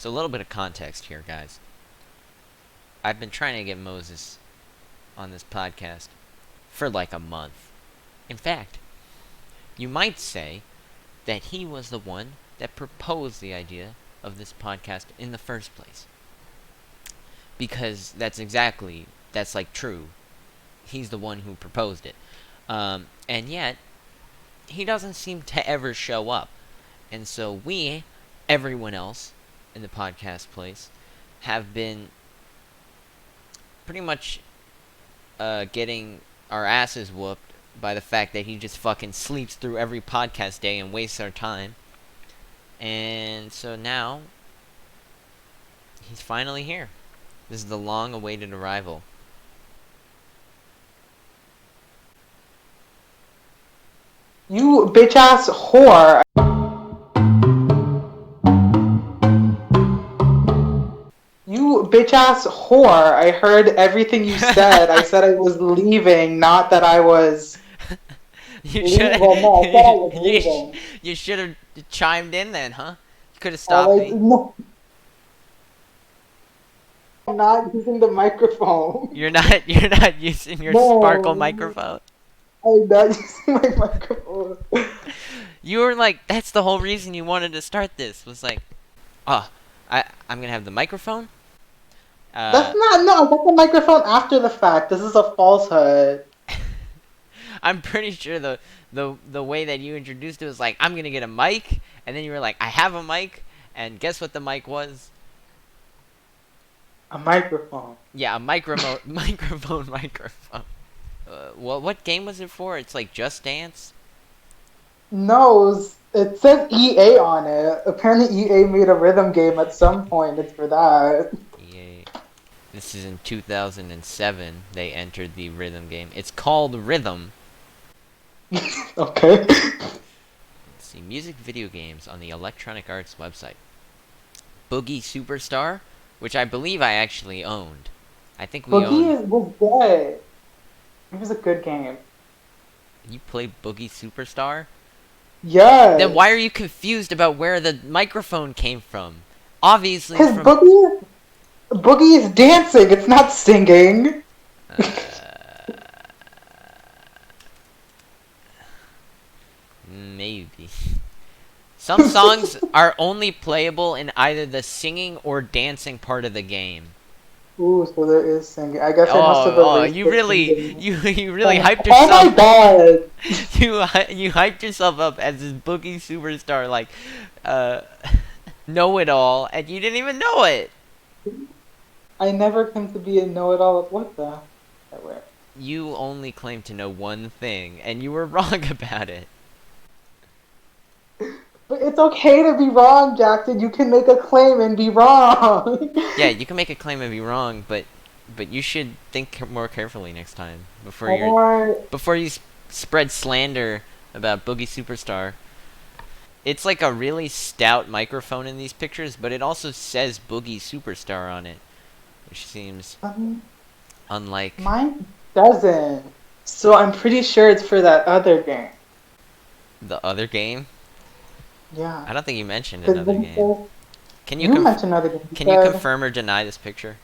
So a little bit of context here, guys. I've been trying to get Moses on this podcast for like a month. In fact, you might say that he was the one that proposed the idea of this podcast in the first place. Because that's like true. He's the one who proposed it. And yet, he doesn't seem to ever show up. And so everyone else in the podcast place, have been pretty much getting our asses whooped by the fact that he just fucking sleeps through every podcast day and wastes our time. And so now, he's finally here. This is the long-awaited arrival. You bitch-ass whore. You bitch-ass whore. I heard everything you said. I said I was leaving, not that I was... You should Well, no, I said I was leaving. You should have chimed in then, huh? You could have stopped me. No. I'm not using the microphone. You're not using your Sparkle microphone. I'm not using my microphone. You were like, that's the whole reason you wanted to start this. Was like, I'm gonna have the microphone. That's not. No, I got the microphone after the fact. This is a falsehood. I'm pretty sure the way that you introduced it was like, I'm gonna get a mic, and then you were like, I have a mic, and guess what the mic was? A microphone. Yeah, a microphone. What game was it for? It's like Just Dance? No, it says EA on it. Apparently EA made a rhythm game at some point. It's for that. EA. This is in 2007. They entered the rhythm game. It's called Rhythm. Okay. Let's see. Music video games on the Electronic Arts website. Boogie Superstar, which I believe I actually owned. I think we owned... was good. It was a good game. You played Boogie Superstar? Yeah. Then why are you confused about where the microphone came from? Obviously because from... Boogie is dancing. It's not singing. Maybe. Some songs are only playable in either the singing or dancing part of the game. Ooh, so there is singing. I guess I must have. Oh, you really hyped yourself. Oh my god! You hyped yourself up as this Boogie Superstar, like, know-it-all, and you didn't even know it. I never claimed to be a know-it-all of what the. You only claim to know one thing, and you were wrong about it. But it's okay to be wrong, Jackson. You can make a claim and be wrong. Yeah, you can make a claim and be wrong, but you should think more carefully next time before you spread slander about Boogie Superstar. It's like a really stout microphone in these pictures, but it also says Boogie Superstar on it, which seems unlike... Mine doesn't. So I'm pretty sure it's for that other game. The other game? Yeah. I don't think you mentioned another game. Can you mentioned another game. Can you confirm or deny this picture?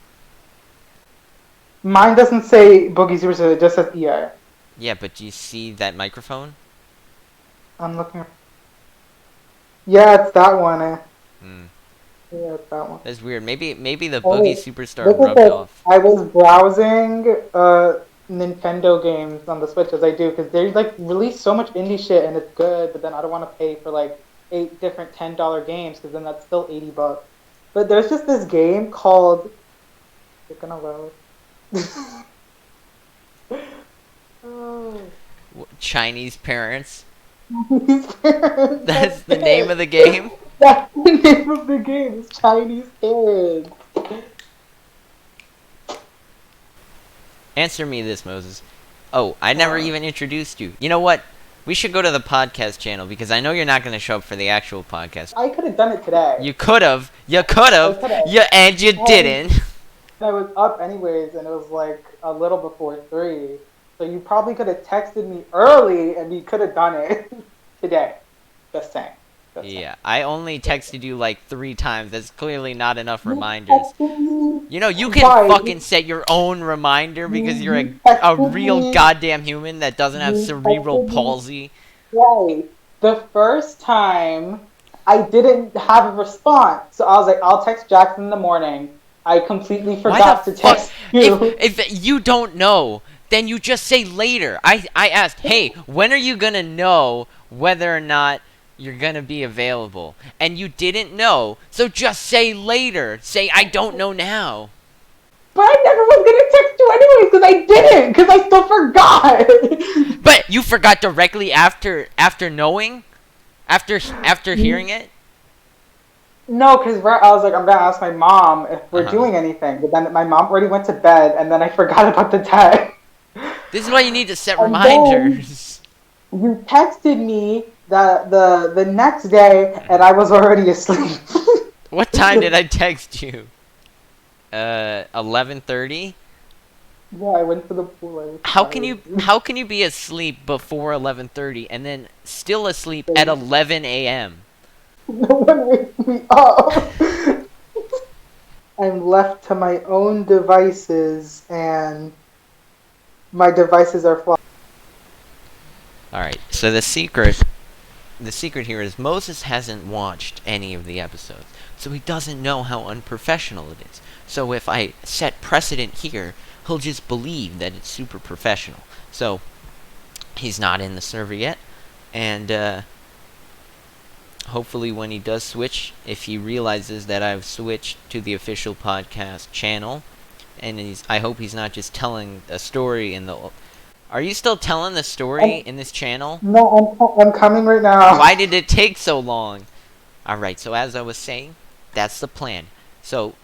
Mine doesn't say Boogie Superstar, it just says EI. Yeah, but do you see that microphone? I'm looking. Yeah, it's that one. Yeah, it's that one. That's weird. Maybe the Boogie Superstar rubbed off. I was browsing Nintendo games on the Switch as I do, because they like release so much indie shit and it's good, but then I don't want to pay for like 8 different $10 games, because then that's still $80. But there's just this game called... It's gonna load. Oh. Chinese Parents? Chinese Parents. That's the name of the game? That's the name of the game. It's Chinese Parents. Answer me this, Moses. Oh, I never even introduced you. You know what? We should go to the podcast channel, because I know you're not going to show up for the actual podcast. I could have done it today. You could have. And you didn't. I was up anyways, and it was like a little before 3. So you probably could have texted me early, and we could have done it today. Just saying. That's fine. Yeah, I only texted you like 3 times. That's clearly not enough You reminders. texted me You know, you can twice. fucking set your own reminder because you're You a texted real me. goddamn human that doesn't have You cerebral texted me palsy. twice. The first time I didn't have a response, so I was like, I'll text Jackson in the morning. I completely Why the forgot to fuck? text you. If you don't know, then you just say later. I asked, hey, when are you gonna know whether or not you're gonna be available? And you didn't know, so just say later. Say I don't know now. But I never was gonna text you anyways because I didn't because I still forgot. But you forgot directly after knowing, after hearing it. No, because I was like, I'm gonna ask my mom if Uh we're huh. doing anything. But then my mom already went to bed, and then I forgot about the text. This is why you need to set And then reminders. you texted me the next day, and I was already asleep. What time did I text you? 11:30. Yeah, I went to the pool. I was How can you tired. how can you be asleep before 11:30 and then still asleep at 11 a.m.? No one wakes me up. I'm left to my own devices, and my devices are flawed. All right. So the secret here is Moses hasn't watched any of the episodes, so he doesn't know how unprofessional it is. So if I set precedent here, he'll just believe that it's super professional. So he's not in the server yet, and hopefully when he does switch, if he realizes that I've switched to the official podcast channel, and I hope he's not just telling a story in the. Are you still telling the story I'm, in this channel? no, I'm coming right now. Why did it take so long? Alright, so as I was saying, that's the plan. So,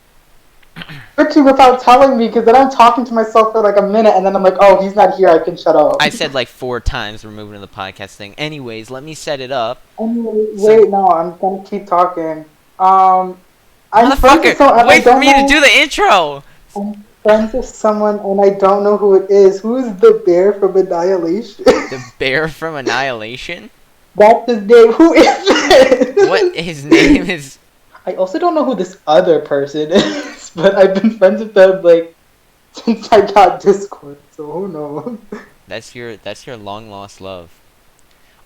Switching without telling me, because then I'm talking to myself for like a minute, and then I'm like, oh, he's not here. I can shut up. I said like 4 times we're moving to the podcast thing. Anyways, let me set it up. Anyway, So, wait, no, I'm gonna keep talking. Um, I'm friends with motherfucker, someone, and I wait for don't me to do know. the intro! I'm friends with someone, and I don't know who it is. Who's the bear from Annihilation? The bear from Annihilation? That's his name. Who is What it? his name is. I also don't know who this other person is, but I've been friends with them like since I got Discord. So who knows? That's your long lost love.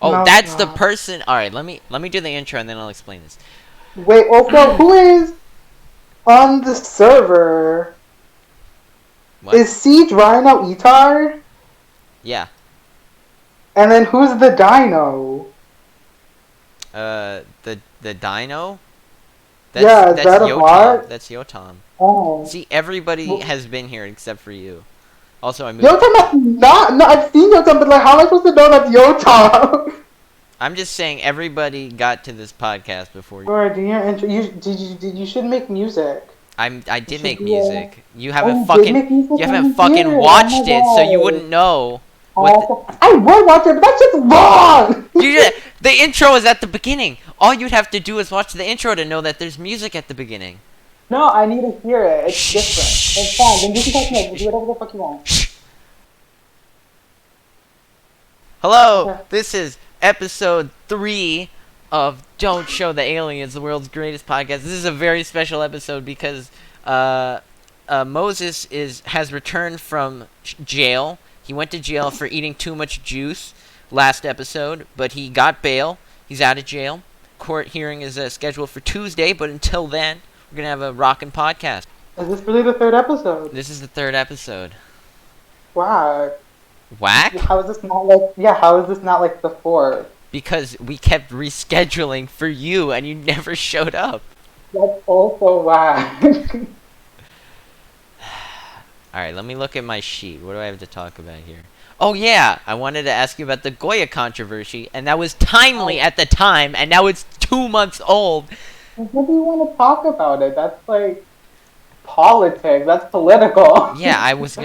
Oh, No, it's that's the not. person. All right, let me do the intro and then I'll explain this. Wait, also, who is on the server? What? Is Siege Rhino Etar? Yeah. And then who's the Dino? The dino. That's Yeah, is that's that a Yotam. bot? That's Yotam. Oh. See, everybody Well, has been here except for you. Also, I moved. Yotam that's not. No, I've seen Yotam, but like, how am I supposed to know that's Yotam? I'm just saying everybody got to this podcast before you. Or do your intro? You should make music. I You did should make do a. music. Oh, you did make music. You Let haven't me hear fucking it. Oh watched my it, so you wouldn't god. know what the, Oh, I would watch it, but that shit's wrong. the intro is at the beginning. All you'd have to do is watch the intro to know that there's music at the beginning. No, I need to hear it. It's different. It's fine. Then you can talk to me. Do whatever the fuck you want. Hello, Okay. this is episode 3 of Don't Show the Aliens, the world's greatest podcast. This is a very special episode because Moses has returned from jail. He went to jail for eating too much juice last episode, but he got bail. He's out of jail. Court hearing is scheduled for Tuesday, but until then, we're going to have a rockin' podcast. Is this really the third episode? This is the 3rd episode. Wow. Whack? How is this not like? Yeah. How is this not like the fourth? Because we kept rescheduling for you and you never showed up. That's also whack. Alright, let me look at my sheet. What do I have to talk about here? Oh yeah, I wanted to ask you about the Goya controversy, and that was timely at the time, and now it's 2 months old. What do you want to talk about it? That's like politics. That's political. Yeah, I was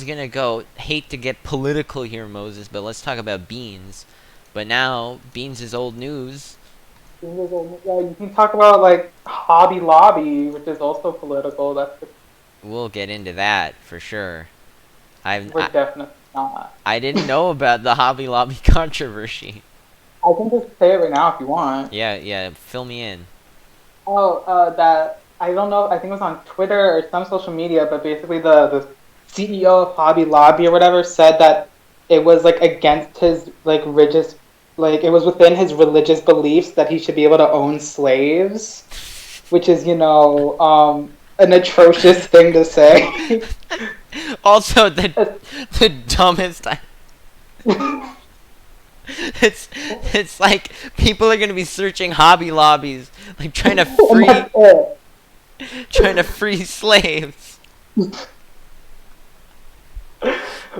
gonna go, hate to get political here, Moses, but let's talk about beans. But now, beans is old news. You can talk about like Hobby Lobby, which is also political. We'll get into that for sure. We're definitely not. I didn't know about the Hobby Lobby controversy. I can just say it right now if you want. Yeah, yeah. Fill me in. Oh, that I don't know. I think it was on Twitter or some social media, but basically the CEO of Hobby Lobby or whatever said that it was like against his like religious, like it was within his religious beliefs that he should be able to own slaves, which is an atrocious thing to say. Also, the dumbest. It's like people are gonna be searching Hobby Lobbies, like And that's it. trying to free slaves.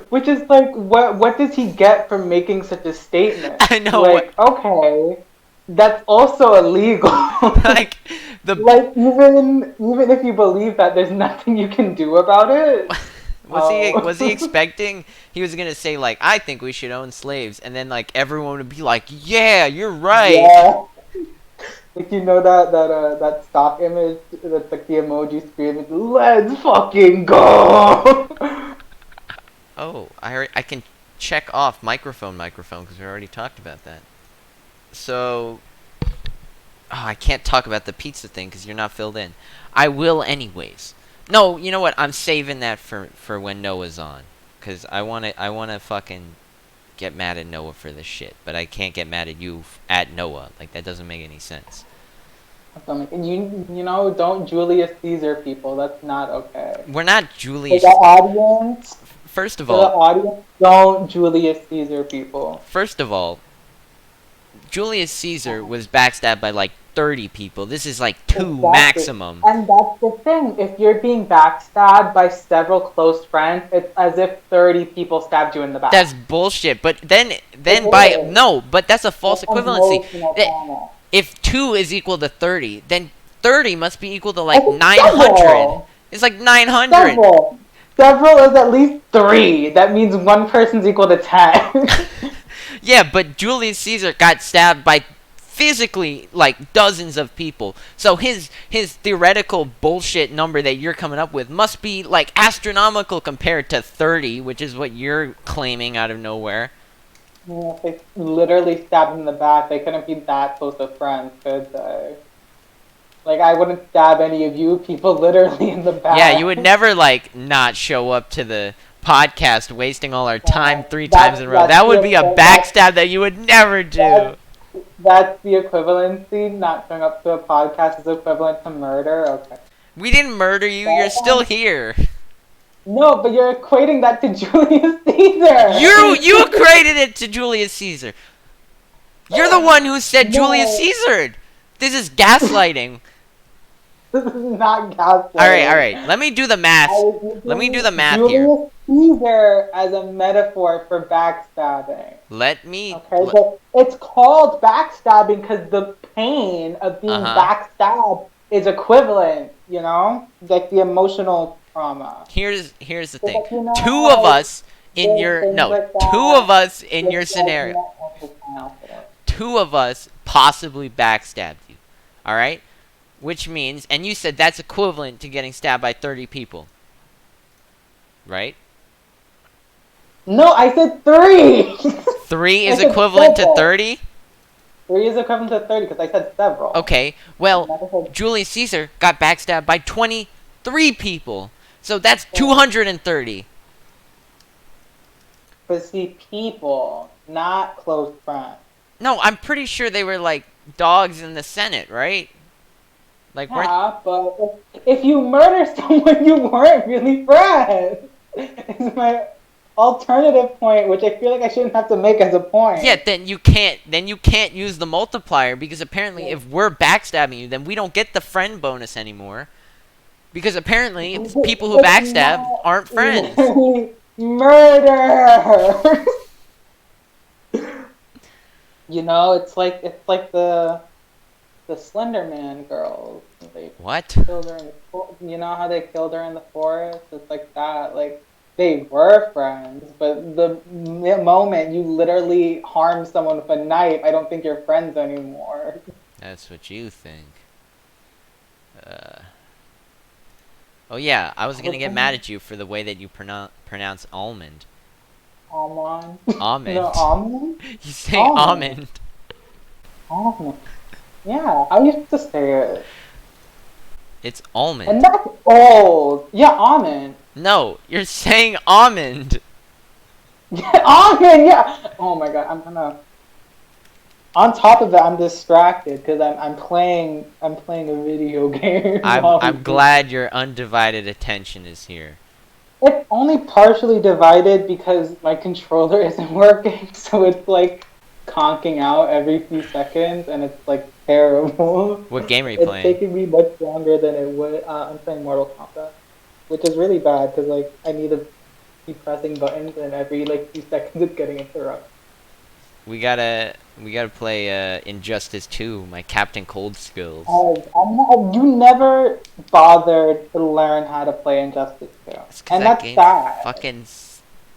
Which is like, what does he get from making such a statement? I know what. Like, okay, that's also illegal. Like the Like, even if you believe that, there's nothing you can do about it. was he Oh, expecting he was gonna say like I think we should own slaves, and then like everyone would be like, yeah, you're right. yeah. Like that stock image that's like the emoji screaming, "Let's fucking go!" Oh, I can check off microphone because we already talked about that. So, I can't talk about the pizza thing because you're not filled in. I will anyways. No, you know what? I'm saving that for when Noah's on, because I wanna fucking get mad at Noah for this shit, but I can't get mad at you at Noah. Like that doesn't make any sense. And don't Julius Caesar people. That's not okay. We're not For the Julius. audience, First of for the all, audience, don't Julius Caesar people. first of all, Julius Caesar was backstabbed by like 30 people. This is like two Exactly. maximum. And that's the thing. If you're being backstabbed by several close friends, it's as if 30 people stabbed you in the back. That's bullshit. But then It by is. no, but that's a false That's equivalency. emotional That trauma. if 2 is equal to 30, then 30 must be equal to I like think 900. several. It's like 900. Several. Several is at least 3. That means one person's equal to 10. Yeah, but Julius Caesar got stabbed by physically like dozens of people. So his theoretical bullshit number that you're coming up with must be like astronomical compared to 30, which is what you're claiming out of nowhere. Yeah, they literally stabbed him in the back. They couldn't be that close of friends, could they? Like, I wouldn't stab any of you people literally in the back. Yeah, you would never like not show up to the podcast, wasting all our time Yeah, 3 times in a row. that's That would be a that's, backstab that you would never do. that's, that's the equivalency. Not showing up to a podcast is equivalent to murder. Okay. We didn't murder you. You're still here. No, but you're equating that to Julius Caesar. You equated it to Julius Caesar. You're the one who said Julius No, Caesar. This is gaslighting. this is not gaslighting. All right. Let me do the I math. was Let me do the using math here. Julius Caesar as a metaphor for backstabbing. Let me. Okay, but it's called backstabbing because the pain of being backstabbed is equivalent, like the emotional trauma. Here's the So, thing. like, Two of like, us in your things no. like Two that, of us in your just like scenario. mental health. Two of us possibly backstabbed you. All right? Which means, and you said that's equivalent to getting stabbed by 30 people. Right? No, I said 3. 3 I is said equivalent to several. 30? 3 is equivalent to 30 because I said several. Okay. I Well, never said Julius Caesar got backstabbed by 23 people. So that's 230. but see, people, not close friends. No, I'm pretty sure they were like dogs in the Senate, right? Like weren't Yeah, but if you murder someone, you weren't really friends. Is my alternative point, which I feel like I shouldn't have to make as a point. Yeah, then you can't use the multiplier because apparently if we're backstabbing you, then we don't get the friend bonus anymore. Because apparently people who It's backstab not aren't friends. really murder. It's like the Slender Man girls. They What? killed her in you know how they killed her in the forest? It's like that. Like, they were friends, but the moment you literally harm someone with a knife, I don't think you're friends anymore. That's what you think. Oh yeah, I was gonna get mad at you for the way that you pronounce almond. Almond? Almond. No, almond? You say Almond. almond. Almond. Yeah, I used to say it. It's And almond. that's old. Yeah, almond. No, you're saying almond. Yeah, almond. Yeah. Oh my god, I'm gonna. On top of that, I'm distracted because I'm playing a video game I'm while we I'm do this. glad your undivided attention is here. It's only partially divided because my controller isn't working, so it's like conking out every few seconds, and it's like terrible. What game are you It's playing? taking me much longer than it would. I'm playing Mortal Kombat, which is really bad because like I need to keep pressing buttons, and every like few seconds it's getting interrupted. We gotta play Injustice 2, my Captain Cold skills. You never bothered to learn how to play Injustice 2, It's because and that that's game's sad. fucking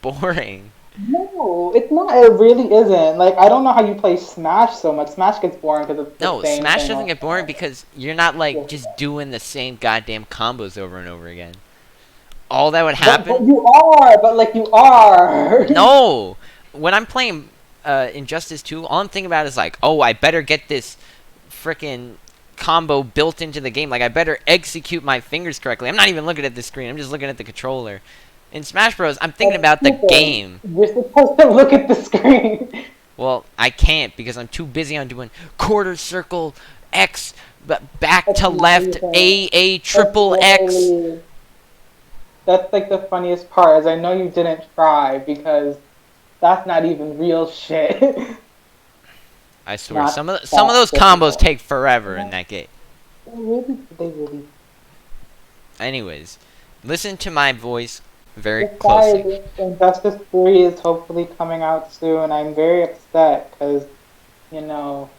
boring. No, it's not. It really isn't. Like, I don't know how you play Smash so much. Smash gets boring because it's the No, same Smash thing doesn't all get the boring time. because you're not like Yes, just doing the same goddamn combos over and over again. All that would but happen. you are. But like you are. No, when I'm playing Injustice 2, all I'm thinking about is like, oh, I better get this frickin' combo built into the game. Like, I better execute my fingers correctly. I'm not even looking at the screen. I'm just looking at the controller. In Smash Bros, I'm thinking That's about the stupid. game. You're supposed to look at the screen. Well, I can't because I'm too busy on doing quarter circle X, back That's to left amazing. A That's triple X. literally. That's like the funniest part is I know you didn't try because that's not even real shit. I swear, Not some of that those combos difficult. take forever in Yeah, that game. they really. Anyways, listen to my voice very closely. Besides, Injustice 3 is hopefully coming out soon. I'm very upset because, you know,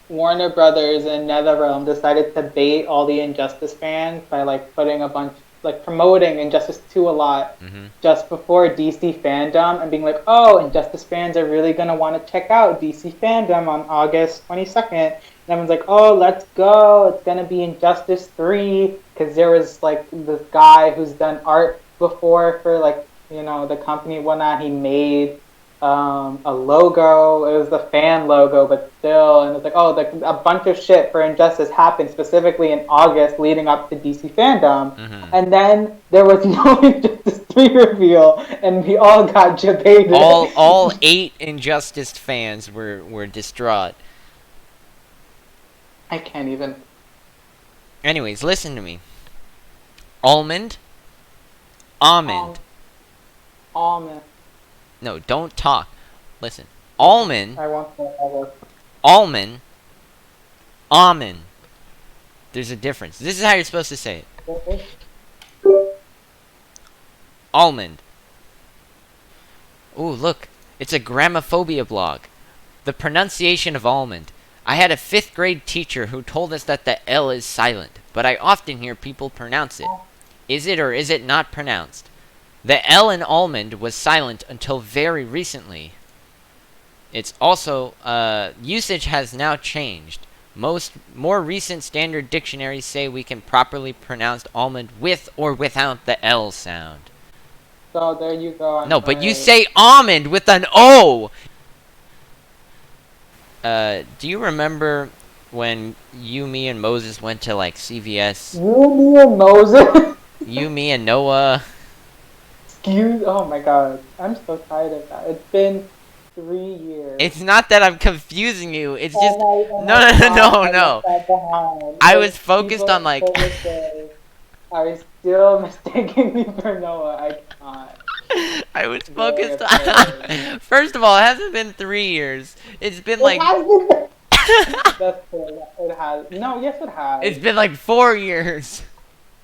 Warner Brothers and NetherRealm decided to bait all the Injustice fans by like putting a bunch, like promoting Injustice 2 a lot Hmm. just before DC fandom and being like, oh, Injustice fans are really going to want to check out DC fandom on August 22nd. And everyone's like, oh, let's go. It's going to be Injustice 3 because there was like this guy who's done art before for like, the company and whatnot. He made a logo. It was the fan logo, but still, and it's like, oh, a bunch of shit for Injustice happened specifically in August, leading up to DC fandom, Hmm. and then there was no Injustice 3 reveal, and we all got All debated. all 8 Injustice fans were distraught. I can't even. Anyways, listen to me. Almond, almond. Um, almond. No, don't talk. Listen. Almond, I want to know. almond, almond. There's a difference. This is how you're supposed to say it. Almond. Ooh, look. It's a gramophobia blog. The pronunciation of almond. I had a 5th grade teacher who told us that the L is silent, but I often hear people pronounce it. Is it or is it not pronounced? The L in almond was silent until very recently. It's also, usage has now changed. Most more recent standard dictionaries say we can properly pronounce almond with or without the L sound. So there you go. I'm No, but you right. say almond with an O! Do you remember when you, me, and Moses went to, like, CVS? You, me, and Moses. You, me, and Noah? Excuse. Oh my god. I'm so tired of that. It's been 3 years. It's not that I'm confusing you, it's just... And No, I no, no, thought no, I left no. that behind. I Because was focused on, people like... to this day are still mistaking me for Noah. I cannot. I was Very focused absurd. on. First of all, it hasn't been 3 years. It's been It like. has been. That's true. It has. No, yes, it It's has. been like 4 years.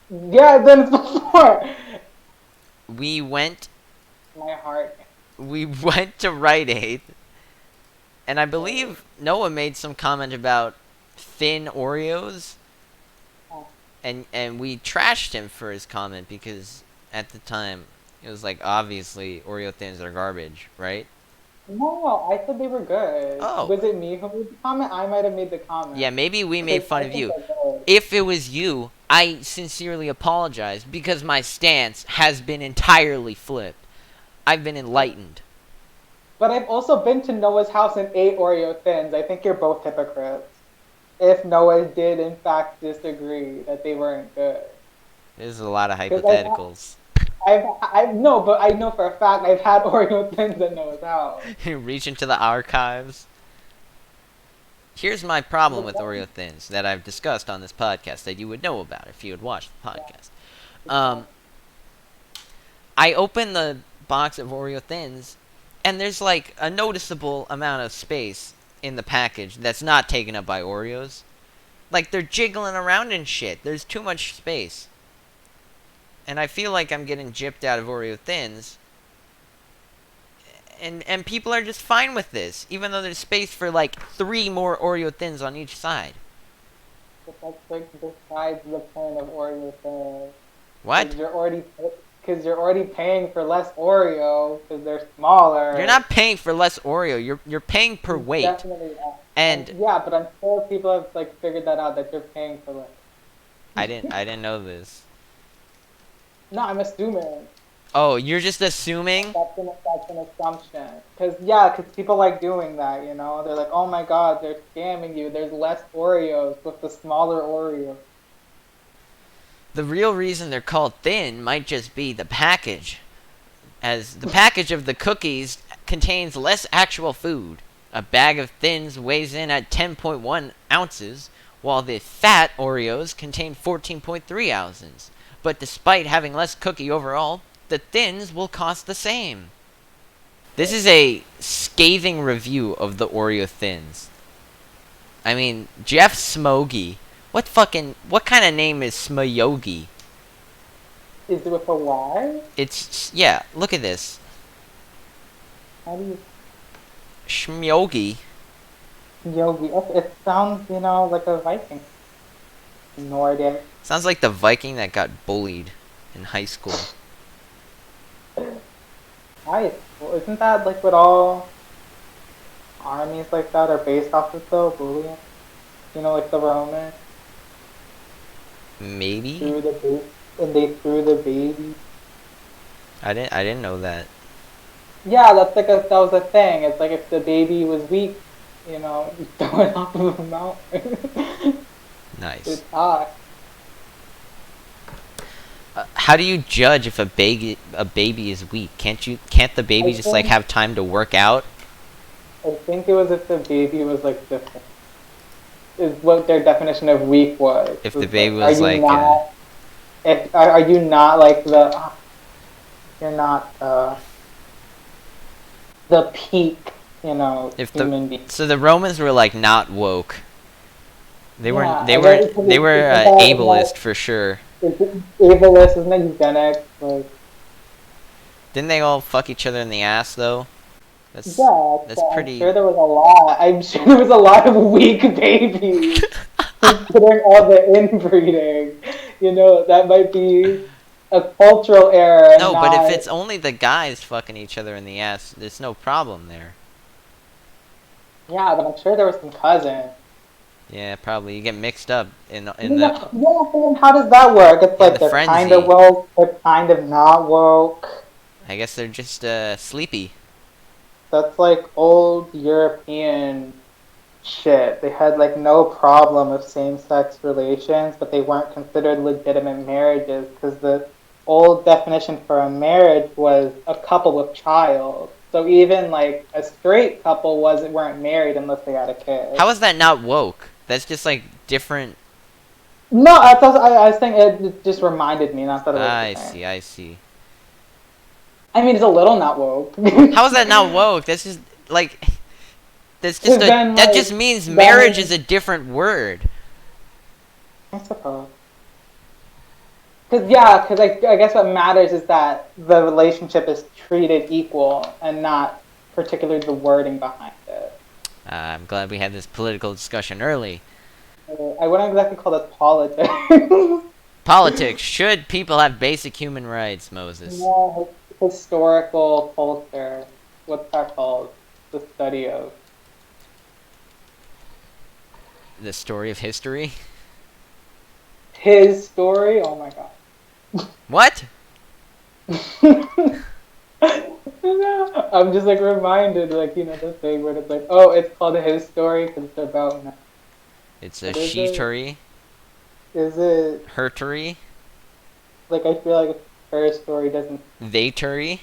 Yeah, then it's before. We went. My heart. We went to Rite Aid, and I Oh, believe Noah made some comment about thin Oreos, oh. and we trashed him for his comment because at the time it was like obviously Oreo thins are garbage, right? No, I said they were good. Oh, Was it me who made the comment? I might have made the comment. yeah, maybe we made Because fun I of think you. they're good. If it was you, I sincerely apologize because my stance has been entirely flipped. I've been enlightened. But I've also been to Noah's house and ate Oreo thins. I think you're both hypocrites. If Noah did in fact disagree that they weren't good, There's a lot of because hypotheticals. I've no, but I know for a fact I've had Oreo thins at Noah's house. Reach into the archives. Here's my problem The with one- Oreo Thins that I've discussed on this podcast that you would know about if you had watched the yeah, podcast. Um, I open the box of Oreo Thins, and there's like a noticeable amount of space in the package that's not taken up by Oreos. Like they're jiggling around and shit. There's too much space. And I feel like I'm getting gypped out of Oreo Thins. And people are just fine with this, even though there's space for like 3 more Oreo Thins on each side. but that's like besides the point of Oreo thins. What? Because you're already paying for less Oreo because they're smaller. You're not paying for less Oreo. You're paying per weight. Definitely. And Yeah, but I'm sure people have like figured that out that you're paying for less. I didn't know this. No, I'm assuming. Oh, you're just assuming? That's an assumption. Because people like doing that, you know? They're like, oh my god, they're scamming you. There's less Oreos with the smaller Oreo. The real reason they're called thin might just be the package, as the package of the cookies contains less actual food. A bag of thins weighs in at 10.1 ounces, while the fat Oreos contain 14.3 ounces. But despite having less cookie overall, the thins will cost the same. This is a scathing review of the Oreo Thins. I mean, Jeff Smoggy. What kind of name is Smayogi? Is it with a Y? Yeah, look at this. How do you... Shmyogi. Yogi. It sounds, like a Viking. No idea. Sounds like the Viking that got bullied in high school. Nice. Well, isn't that like what all armies like that are based off of though? Bullying? Like the Romans Maybe? threw the baby, and they threw the baby. I didn't know that. Yeah, that was a thing. It's like if the baby was weak, you throw it off of a mountain. Nice. It's hot. How do you judge if a baby is weak? Can't the baby I just like think- have time to work out? I think it was if the baby was like different. Is what their definition of weak was. If the Was baby like, was are you like, not, if are you not like you're not the peak, If human being. so the Romans were like not woke. They Yeah, weren't. They I were. guess They were it's about, ableist for sure. Ableist, isn't it eugenics? Like, Didn't they all fuck each other in the ass though? That's yeah, that's so pretty. I'm sure there was a lot. I'm sure there was a lot of weak babies. Considering all the inbreeding, that might be a cultural error. And No, but not, if it's only the guys fucking each other in the ass, there's no problem there. yeah, but I'm sure there was some cousins. Yeah, probably. You get mixed up in the. Yeah, and how does that work? It's like the they're frenzy. kind of woke, they're kind of not woke. I guess they're just sleepy. That's like old European shit. They had like no problem with same-sex relations, but they weren't considered legitimate marriages because the old definition for a marriage was a couple with child. So even like a straight couple weren't married unless they had a kid. How is that not woke? That's just like different. No, I was saying it just reminded me, not that it was. I the same. see. I see. I mean, it's a little not woke. How is that not woke? That's just like. That's just 'Cause then, that like, just means then- marriage is a different word. I suppose. Because I guess what matters is that the relationship is treated equal and not particularly the wording behind it. I'm glad we had this political discussion early. I wouldn't exactly call this politics. Politics. Should people have basic human rights, Moses? More historical culture. What's that called? The study of. The story of history? His story? Oh my god. What? I'm just like reminded, like the thing where it's like, oh, it's called his story because it's about now. It's a What is it? sheetery, Is it hertery, like I feel like her story doesn't. theytery,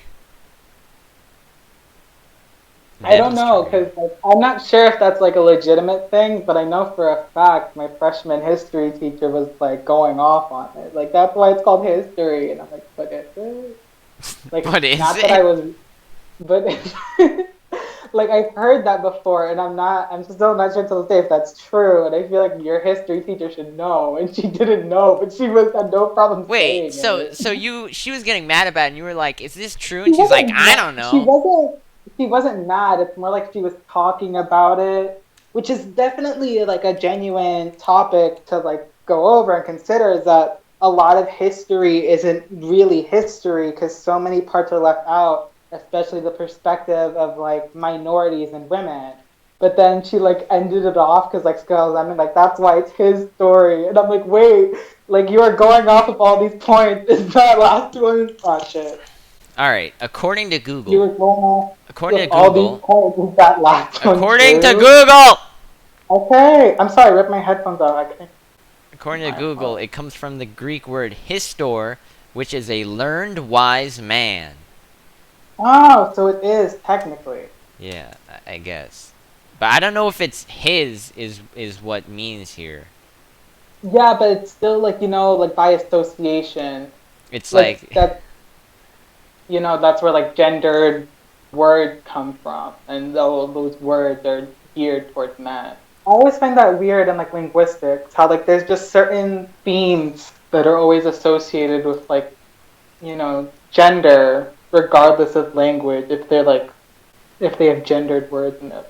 I don't know themstery. because like, I'm not sure if that's like a legitimate thing, but I know for a fact my freshman history teacher was like going off on it. Like that's why it's called history, and I'm like, but is it? Like, What is not that I it? was, but like I've heard that before, and I'm still not sure to this day if that's true. And I feel like your history teacher should know, and she didn't know, but she was had no problem Wait, saying so it. she was getting mad about it, and you were like, "Is this true?" She And she's like, wasn't "I ma- don't know." she wasn't mad. It's more like she was talking about it, which is definitely like a genuine topic to like go over and consider. Is that a lot of history isn't really history because so many parts are left out, especially the perspective of like minorities and women. But then she like ended it off because like Skulls, I mean like that's why it's his story, and I'm like, wait, like you are going off of all these points. Is that last one? Oh shit. All right, You were going off According with to all these Google, points. Is that last one according to true? Google, Okay. I'm sorry, rip my headphones out. I can't. according to My Google, fault. it comes from the Greek word histor, which is a learned wise man. Oh, so it is technically. Yeah, I guess. But I don't know if it's his is what means here. Yeah, but it's still like, like by association. It's Like like that's where like gendered words come from. And those words are geared towards men. I always find that weird in like linguistics, how like there's just certain themes that are always associated with like gender, regardless of language, if they have gendered words in it.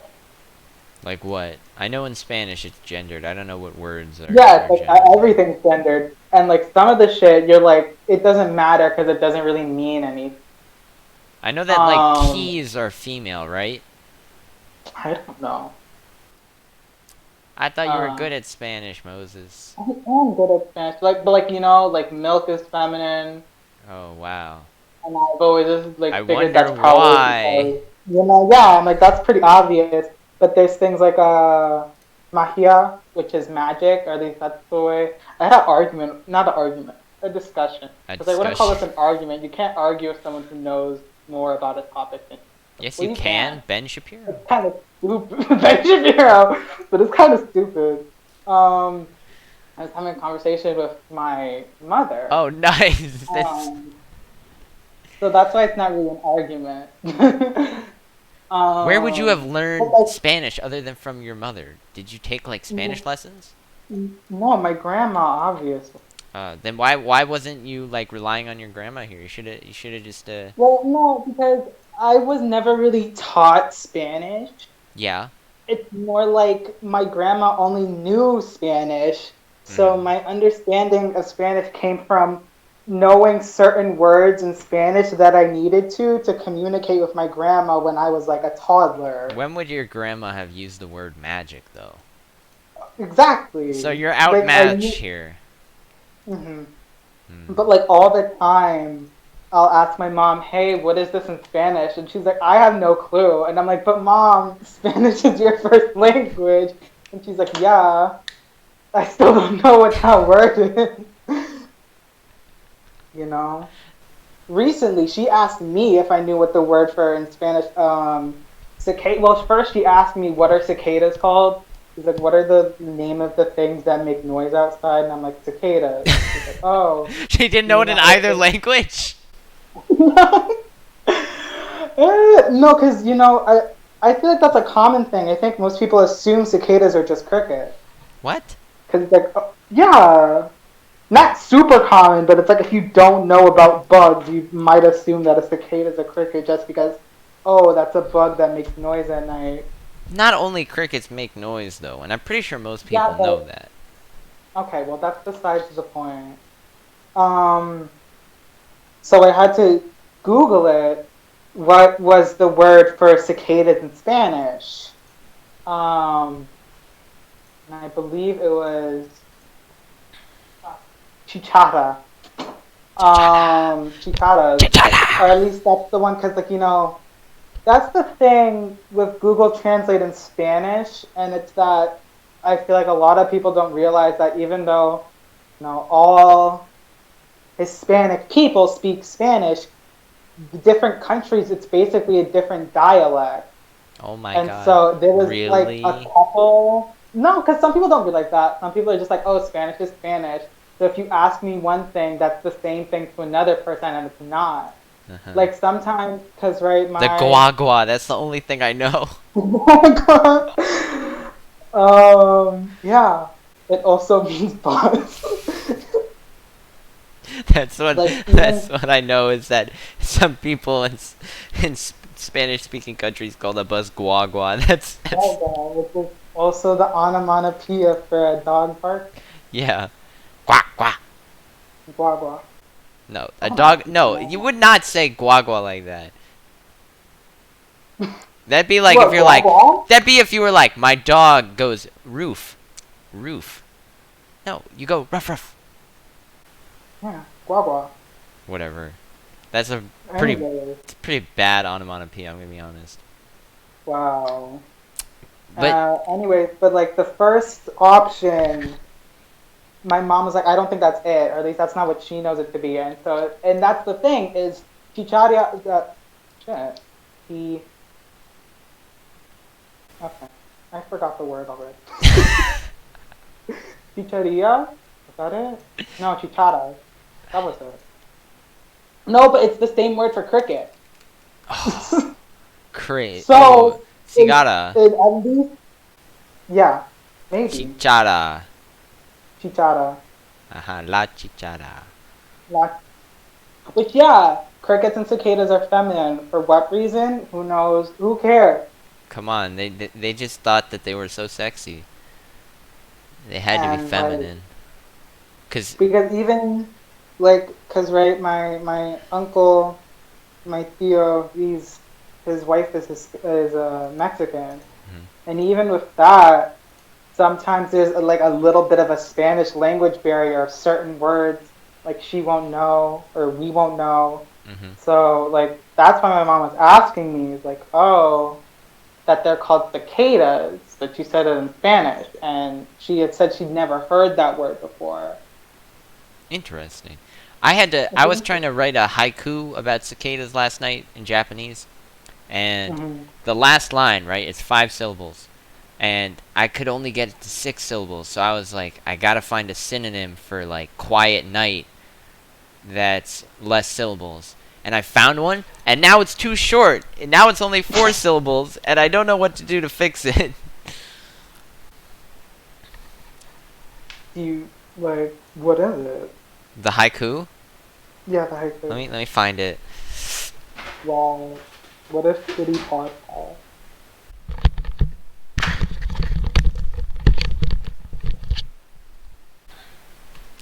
like what? I know in Spanish it's gendered. I don't know what words Yeah, are it's like gendered there. everything's gendered, and like some of the shit, you're like, it doesn't matter because it doesn't really mean anything. I know that like Um, keys are female, right? I don't know. I thought you were Uh, good at Spanish, Moses. I am good at Spanish, but like like milk is feminine, Oh wow. and I've always just I like figured wonder that's probably why. because yeah, I'm like that's pretty obvious. But there's things like magia, which is magic, or at least that's the way. I had an argument, not an argument, a discussion, A because I wouldn't call discussion. this an argument. You can't argue with someone who knows more about a topic than you. Yes, Well, you you can. can. Ben Shapiro. It's kind of stupid, Ben Shapiro, but it's kind of stupid. Um, I was having a conversation with my mother. Oh, nice. That's. Um, so that's why it's not really an argument. Where would you have But learned like, Spanish other than from your mother? Did you take like Spanish lessons? no, my grandma, obviously. Then why wasn't you like relying on your grandma here? You should have just Well, no, because I was never really taught Spanish. yeah. It's more like my grandma only knew Spanish, so Mhm. my understanding of Spanish came from knowing certain words in Spanish that I needed to communicate with my grandma when I was like a toddler. When would your grandma have used the word magic though? So Exactly. you're Like I outmatched knew. here. Mhm. Hmm. But like all the time, I'll ask my mom, "Hey, what is this in Spanish?" And she's like, "I have no clue." And I'm like, "But mom, Spanish is your first language." And she's like, "Yeah, I still don't know what that word is." you know. Recently, she asked me if I knew what the word for in Spanish cicada. Well, first she asked me what are cicadas called. She's like, "What are the name of the things that make noise outside?" And I'm like, "Cicadas." And she's like, "Oh, She didn't do know you it in know what either they?" language. no, no, because I feel like that's a common thing. I think most people assume cicadas are just crickets. What? Because like, yeah, not super common, but it's like if you don't know about bugs, you might assume that a cicada is a cricket just because, oh, that's a bug that makes noise at night. Not only crickets make noise though, and I'm pretty sure most people Yeah, know but that. okay, well that's besides the point. Um, so I had to Google it. What was the word for cicadas in Spanish? Um, and I believe it was chichara. cicadas, or Chichala! at least that's the one because that's the thing with Google Translate in Spanish, and it's that I feel like a lot of people don't realize that even though all Hispanic people speak Spanish, the different countries it's basically a different dialect. Oh my And god. so there was like a Really? couple. No, because some people don't realize that. Some people are just like, oh, Spanish is Spanish. So if you ask me one thing, that's the same thing to another person, and it's not. Uh-huh. Like sometimes, because right, The my guagua, that's the only thing I know. yeah, it also means bus. That's what Like that's even what I know is that some people in Spanish speaking countries call the bus guagua. That's Gaga, which is also the onomatopoeia for a dog bark. yeah. Quack quack. Guagua. No, I a don't know how dog. to say No, you would not say guagua like that. that. That'd be like if What, you're like, guagua? that'd be if you were like, my dog goes roof, roof. No, you go ruff ruff. Yeah, guagua. Whatever. That's a pretty, Anyways, it's pretty bad onomatopoeia. I'm gonna be honest. wow. But Anyways, but like the first option, my mom was like, I don't think that's it, or at least that's not what she knows it to be. And so, and that's the thing is, chicharia, shit, he, okay, I forgot the word already. Chicharia? Was that it? No, chichara. That was it. No, but it's the same word for cricket. oh, crazy. Oh, So, cigara, at least, yeah, maybe. chichara. Chichara. Aha, la chichara. Like, which, yeah, crickets and cicadas are feminine. For what reason? Who knows? Who cares? Come on, they just thought that they were so sexy. They had to be And, like, feminine. Cause because even, like, because, right, my uncle, my tío, his wife is Mexican. mhm. And even with that, sometimes there's like a little bit of a Spanish language barrier of certain words like she won't know or we won't know. Mhm. So like that's why my mom was asking me, is like, oh, that they're called cicadas, but she said it in Spanish, and she had said she'd never heard that word before. Interesting. I had to. It's I was interesting. trying to write a haiku about cicadas last night in Japanese, and Mm-hmm. the last line, right? It's 5 syllables, and I could only get it to 6 syllables. So I was like, I gotta find a synonym for like quiet night that's less syllables. And I found one, and now it's too short. And now it's only 4 syllables, and I don't know what to do to fix it. Do you like what is it? The haiku? Yeah, the Let haiku. me let me find it. Wow. What if city podcast?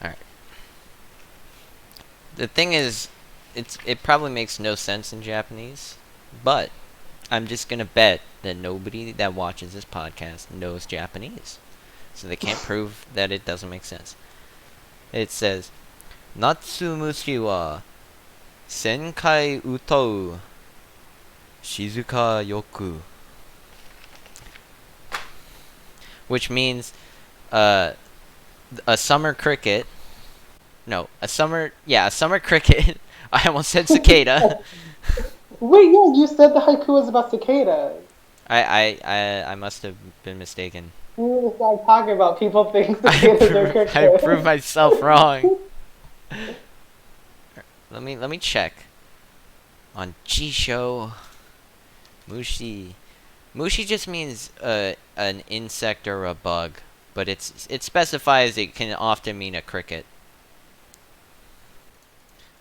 All right. The thing is, it probably makes no sense in Japanese, but I'm just gonna bet that nobody that watches this podcast knows Japanese, so they can't prove that it doesn't make sense. It says, "Natsumushi wa senkai utou shizuka yoku," which means uh, a summer cricket. No, a summer cricket. I almost said cicada. Wait, yeah, you said the haiku was about cicadas. I must have been mistaken. We were just like talking about people think cicadas are I proved crickets. myself wrong. Let me check on Jisho Mushi. Mushi just means an insect or a bug, but it specifies it can often mean a cricket.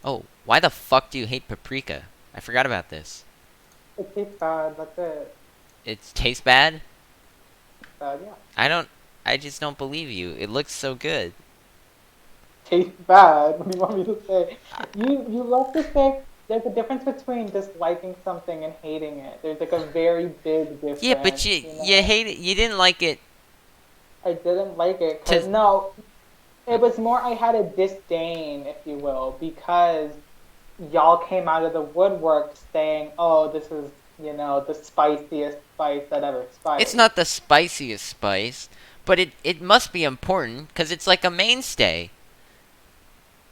Oh, why the fuck do you hate paprika? I forgot about this. It tastes bad, that's it. It tastes bad? Bad, yeah. I don't. I just don't believe you. It looks so good. Tastes bad. What do you want me to say? You love to say there's a difference between disliking something and hating it. There's like a very big Yeah, but difference, you hate it. You didn't like it I didn't like it to. because no. It was more I had a disdain, if you will, because y'all came out of the woodwork saying, "Oh, this is, the spiciest spice that ever It's spiced." not the spiciest spice, but it must be important because it's like a mainstay.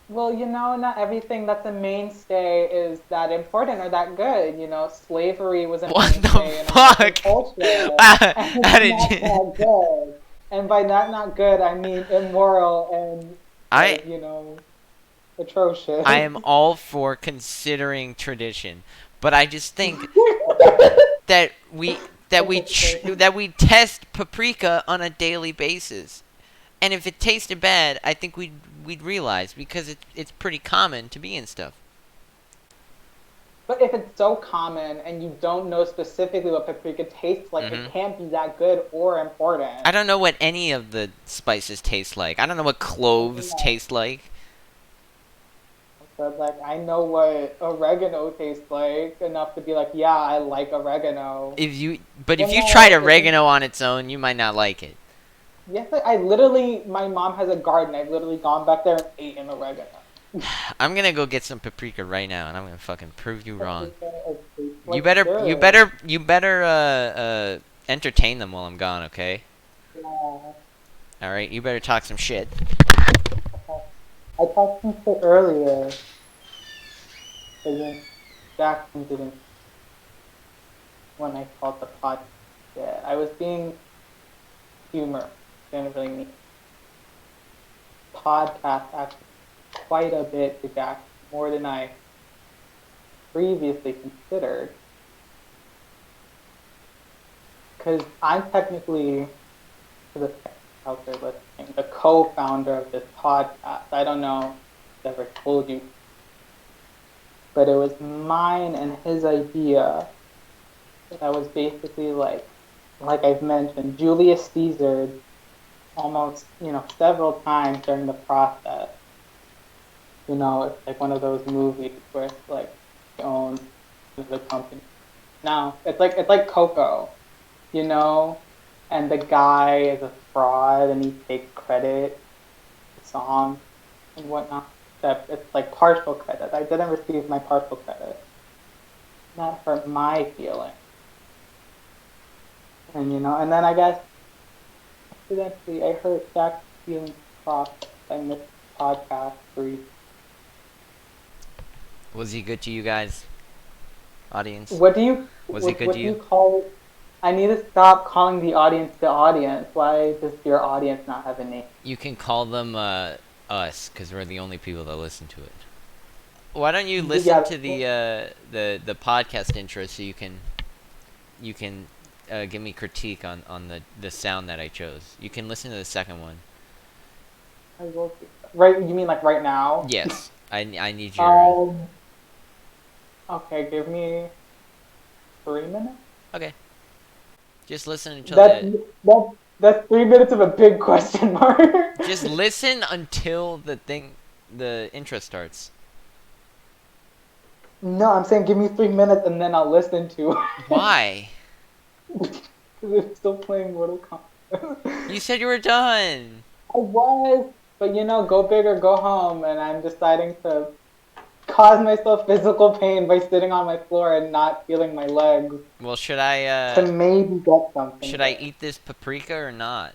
Well, not everything that's a mainstay is that important or that good. Slavery was a What the mainstay in American fuck? culture, and How it's did not you? that good. And by that not good, I mean immoral and I atrocious. I am all for considering tradition, but I just think that that we test paprika on a daily basis. And if it tasted bad, I think we'd realize because it's pretty common to be in stuff. But if it's so common and you don't know specifically what paprika tastes like, it Hmm. can't be that good or important. I don't know what any of the spices taste like. I don't know what cloves taste like. But like I know what oregano tastes like enough to be like, yeah, I like oregano. If Well, you no, tried it, oregano on its own, you might not like it. yes, I literally, my mom has a garden. I've literally gone back there and eaten oregano. I'm gonna go get some paprika right now, and I'm gonna fucking prove you wrong. It tastes You like better, you good. better, you better, entertain them while I'm gone, okay? Yeah. All right, you better talk some shit. I talked some shit earlier, but then Jackson didn't when I called the podcast. Yeah, I was being humorous. Didn't really mean podcast actually quite a bit to Jackson, more than I previously considered. Because I'm technically, to the out there listening, the co-founder of this podcast. I don't know if I've ever told you, but it was mine and his idea. That was basically like I've mentioned, Julius Caesar almost, several times during the process. It's like one of those movies where it's like he owns the company. Now it's like Coco, you know, and the guy is a fraud and he takes credit for the song and whatnot. Except it's like partial credit. I didn't receive my partial credit. That hurt my feelings. And then I guess accidentally I hurt Jack's feelings crossed. I missed the podcast brief. Was he good to you guys, audience? What do you Was he good to what do you you? call it? I need to stop calling the audience the audience. Why does your audience not have a name? You can call them us, because we're the only people that listen to it. Why don't you listen Yeah, to the podcast intro so you can give me critique on the sound that I chose. You can listen to the second one. I will. Right, you mean like right now? Yes, I need your. Um. Okay, give me 3 minutes. Okay, just listen until That's the. that's 3 minutes of a big question mark. Just listen until the intro starts. No, I'm saying give me 3 minutes and then I'll listen to it. Why? Because it's still playing Mortal Kombat. You said you were done. I was, but go big or go home, and I'm deciding to cause myself physical pain by sitting on my floor and not feeling my legs Well, to maybe get something should I there. eat this paprika or not?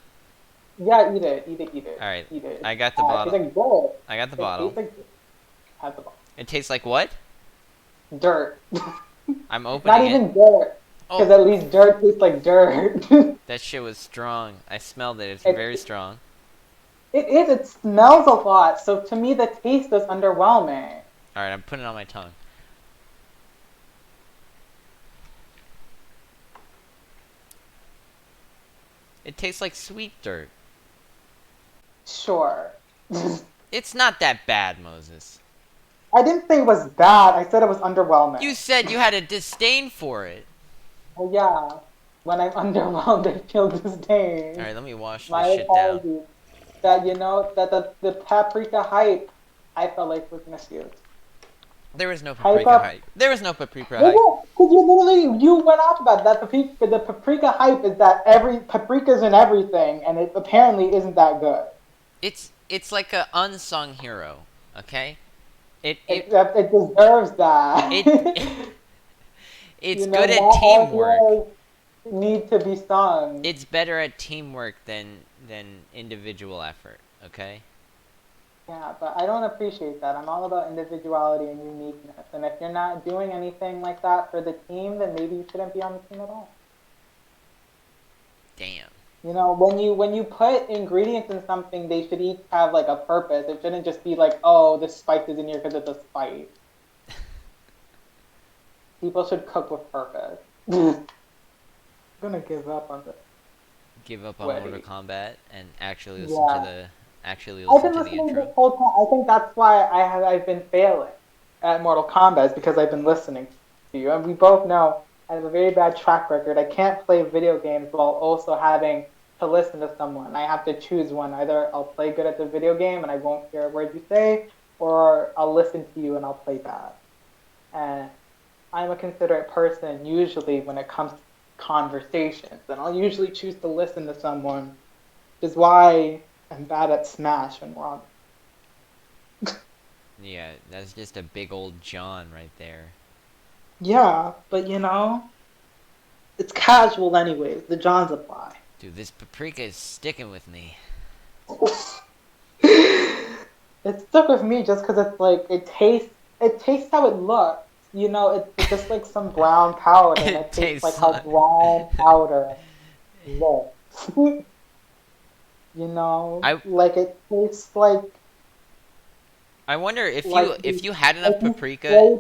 Yeah, eat it, eat it, eat All it, right, eat it. I got the It's bottle. like good. I got the It bottle. tastes like have the ball. It tastes like what? Dirt. I'm opening Not it. even dirt, because Oh, at least dirt tastes like dirt. that shit was strong. I smelled it. It's it, very strong. it is. It smells a lot. So to me, the taste is underwhelming. All right, I'm putting it on my tongue. It tastes like sweet dirt. Sure. It's not that bad, Moses. I didn't say it was bad. I said it was underwhelming. You said you had a disdain for it. Well, yeah. When I'm underwhelmed, I feel disdain. All right, let me wash My this shit down. apologies. That that the paprika hype, I felt like was misused. There was no Hype paprika up. hype. There was no paprika Well, hype. yeah, because you went off about that. The paprika hype is that every paprika's in everything, and it apparently isn't that good. It's it's like a unsung hero. Okay. It it Except it deserves that. it it's You know, good not at all teamwork. heroes need to be sung. It's better at teamwork than individual effort. Okay. Yeah, but I don't appreciate that. I'm all about individuality and uniqueness. And if you're not doing anything like that for the team, then maybe you shouldn't be on the team at all. Damn. You know, when you put ingredients in something, they should each have like a purpose. It shouldn't just be like, oh, this spice is in here because it's a spice. People should cook with purpose. I'm gonna give up on this. Give up on Mortal Wait. Kombat and Yeah. actually I've listen been to the listening this intro. whole time. I think that's why I've been failing at Mortal Kombat is because I've been listening to you. And we both know I have a very bad track record. I can't play video games while also having to listen to someone. I have to choose one. Either I'll play good at the video game and I won't hear a word you say, or I'll listen to you and I'll play bad. And I'm a considerate person usually when it comes to conversations, and I'll usually choose to listen to someone, which is why I'm bad at Smash when we're on. Yeah, that's just a big old John right there. Yeah, but you know, it's casual anyways. The Johns apply. Dude, this paprika is sticking with me. It stuck with me just because it's like it tastes how it looks. You know, it's just like some brown powder, and It it tastes like tastes how like. brown powder looks. You know, I like it tastes I wonder like if you had like enough you paprika, spray.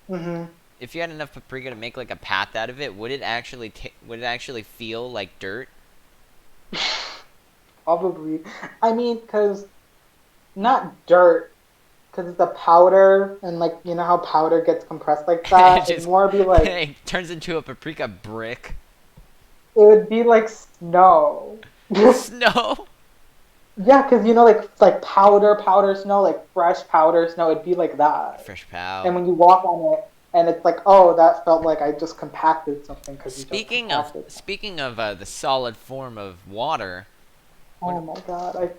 Mm-hmm. if you had enough paprika to make like a path out of it, would it actually feel like dirt? Probably. I mean, because not dirt, because it's a powder, and like you know how powder gets compressed like It that. It'd just more be like it turns into a paprika brick. it would be like snow. Snow. Yeah, because you know, like powder snow, like fresh powder snow. It'd be like that. Fresh pow. And when you walk on it, and it's like, oh, that felt like I just compacted something because you just compacted. Speaking of the solid form of water, Oh my god!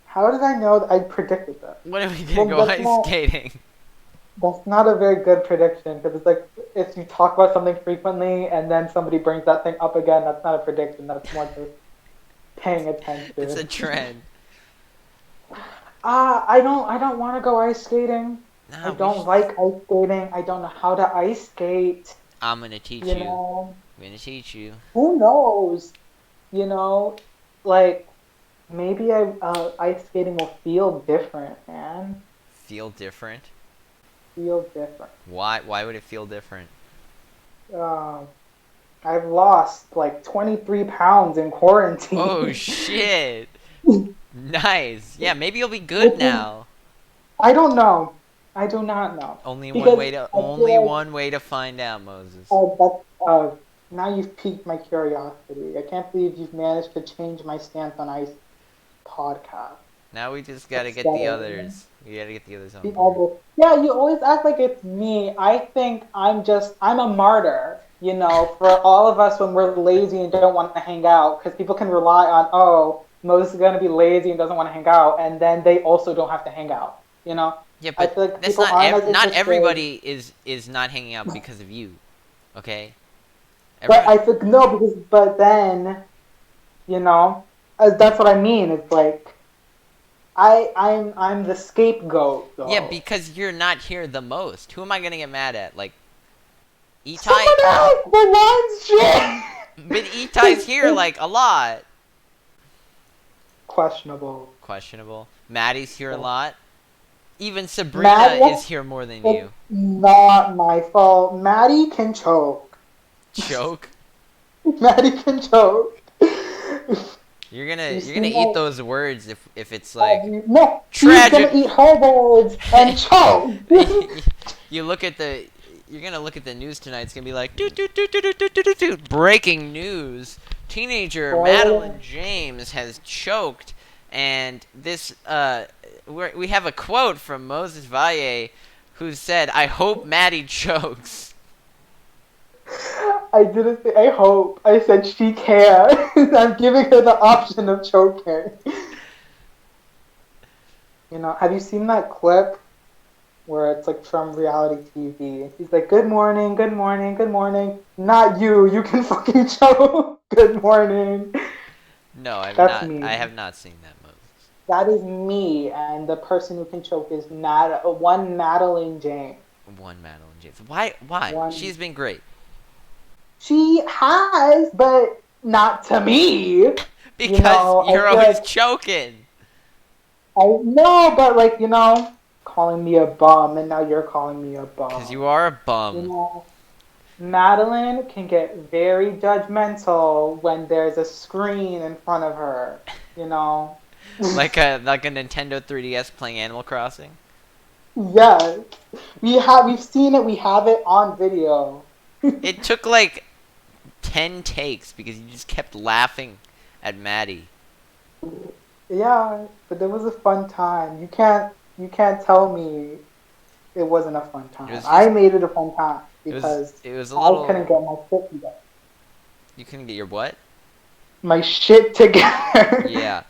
How did I know? I predicted that. when are we gonna Well, go ice skating? that's not a very good prediction because it's like if you talk about something frequently and then somebody brings that thing up again, that's not a prediction. That's more just paying It's attention. a trend. I don't want to go ice skating. I Nah, we don't should. like ice skating. I don't know how to ice skate. I'm gonna teach You you. know, I'm gonna teach you. who knows? You know, like maybe ice skating will feel different, man. Feel different. Feel different. Why would it feel different? Um, I've lost like 23 pounds in Oh quarantine. shit! Nice. Yeah, maybe you'll be good Which is, now. I don't know. I do not know because I Only feel one way to find out, Moses. like now you've piqued my curiosity. I can't believe you've managed to change my stance on ice podcast. Now we just gotta It's get the better. others. We gotta get the others on The board. other, yeah, you always act like it's me. I think I'm a martyr, you know, for all of us when we're lazy and don't want to hang out, because people can rely on, oh, Moses is gonna be lazy and doesn't want to hang out, and then they also don't have to hang out, you know. Yeah, I but feel like that's people aren't as not interested, everybody is not hanging out because of you. Okay? but Everyone. I think no, because but then, you know, that's what I mean. It's like I'm the scapegoat Yeah, though. because you're not here the most. Who am I gonna get mad at? Like Itai. Someone else for once, shit. But Itai's here like a lot. Questionable. Questionable. Maddie's here a lot. Even Sabrina Maddie, is here more than it's you. not my fault. Maddie can choke. Choke. Maddie can choke. You You're see gonna eat my those words if it's like no, she's gonna tragic. eat her words and choke. You look at the. You're gonna look at the news tonight. It's gonna be like "Doot, doot, doot, doot, doot, doot, doot, doot." Breaking news: teenager Madeline Spoiler. James has choked, and this we have a quote from Moses Valle, who said, "I hope Maddie chokes." I didn't say I hope. I said she can. I'm giving her the option of choking. Have you seen that clip where it's like from reality TV? He's like, "Good morning, good morning, good morning." Not you. You can fucking choke. Good morning. No, That's I me. have not seen that Moses. That is me, and the person who can choke is one Madeline James. One Madeline James. Why? Why? One. She's been great. She has, but not to me. Because I you're feel always like choking. I know, but like calling me a bum, and now you're calling me a Because bum. you are a You bum. know, Madeline can get very judgmental when there's a screen in front of her. You know. Like a Nintendo 3DS playing Animal Crossing. Yes, we've seen it. We have it on video. It took like 10 takes because you just kept laughing at Maddie. Yeah, but it was a fun time. You can't tell me it wasn't a fun It time. was I just made it a fun time it was because it was a I couldn't little. get my shit together. You couldn't get your what? My shit together. Yeah.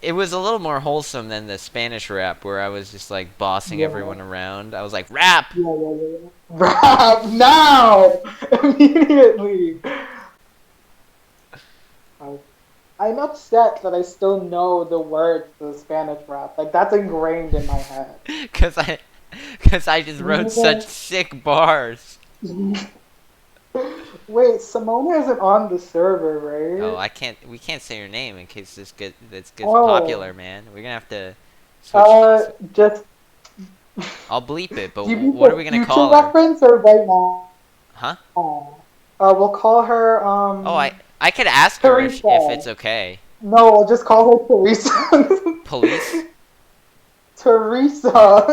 It was a little more wholesome than the Spanish rap where I was just like bossing Yeah, everyone around. I was like, rap! yeah. Rap now, immediately. I- I'm upset that I still know the words to the Spanish rap. Like that's ingrained in my head. Cause I, cause I just wrote such sick bars. Wait, Simona isn't on the server, Oh, right? we can't say your name in case this gets popular, Oh, man. We're gonna have to switch. uh, just I'll bleep it, but do you mean what are we for gonna future call her? reference or right now? Huh? We'll call her Oh, I could ask her if Teresa. it's okay. No, we'll just call her Teresa. Police?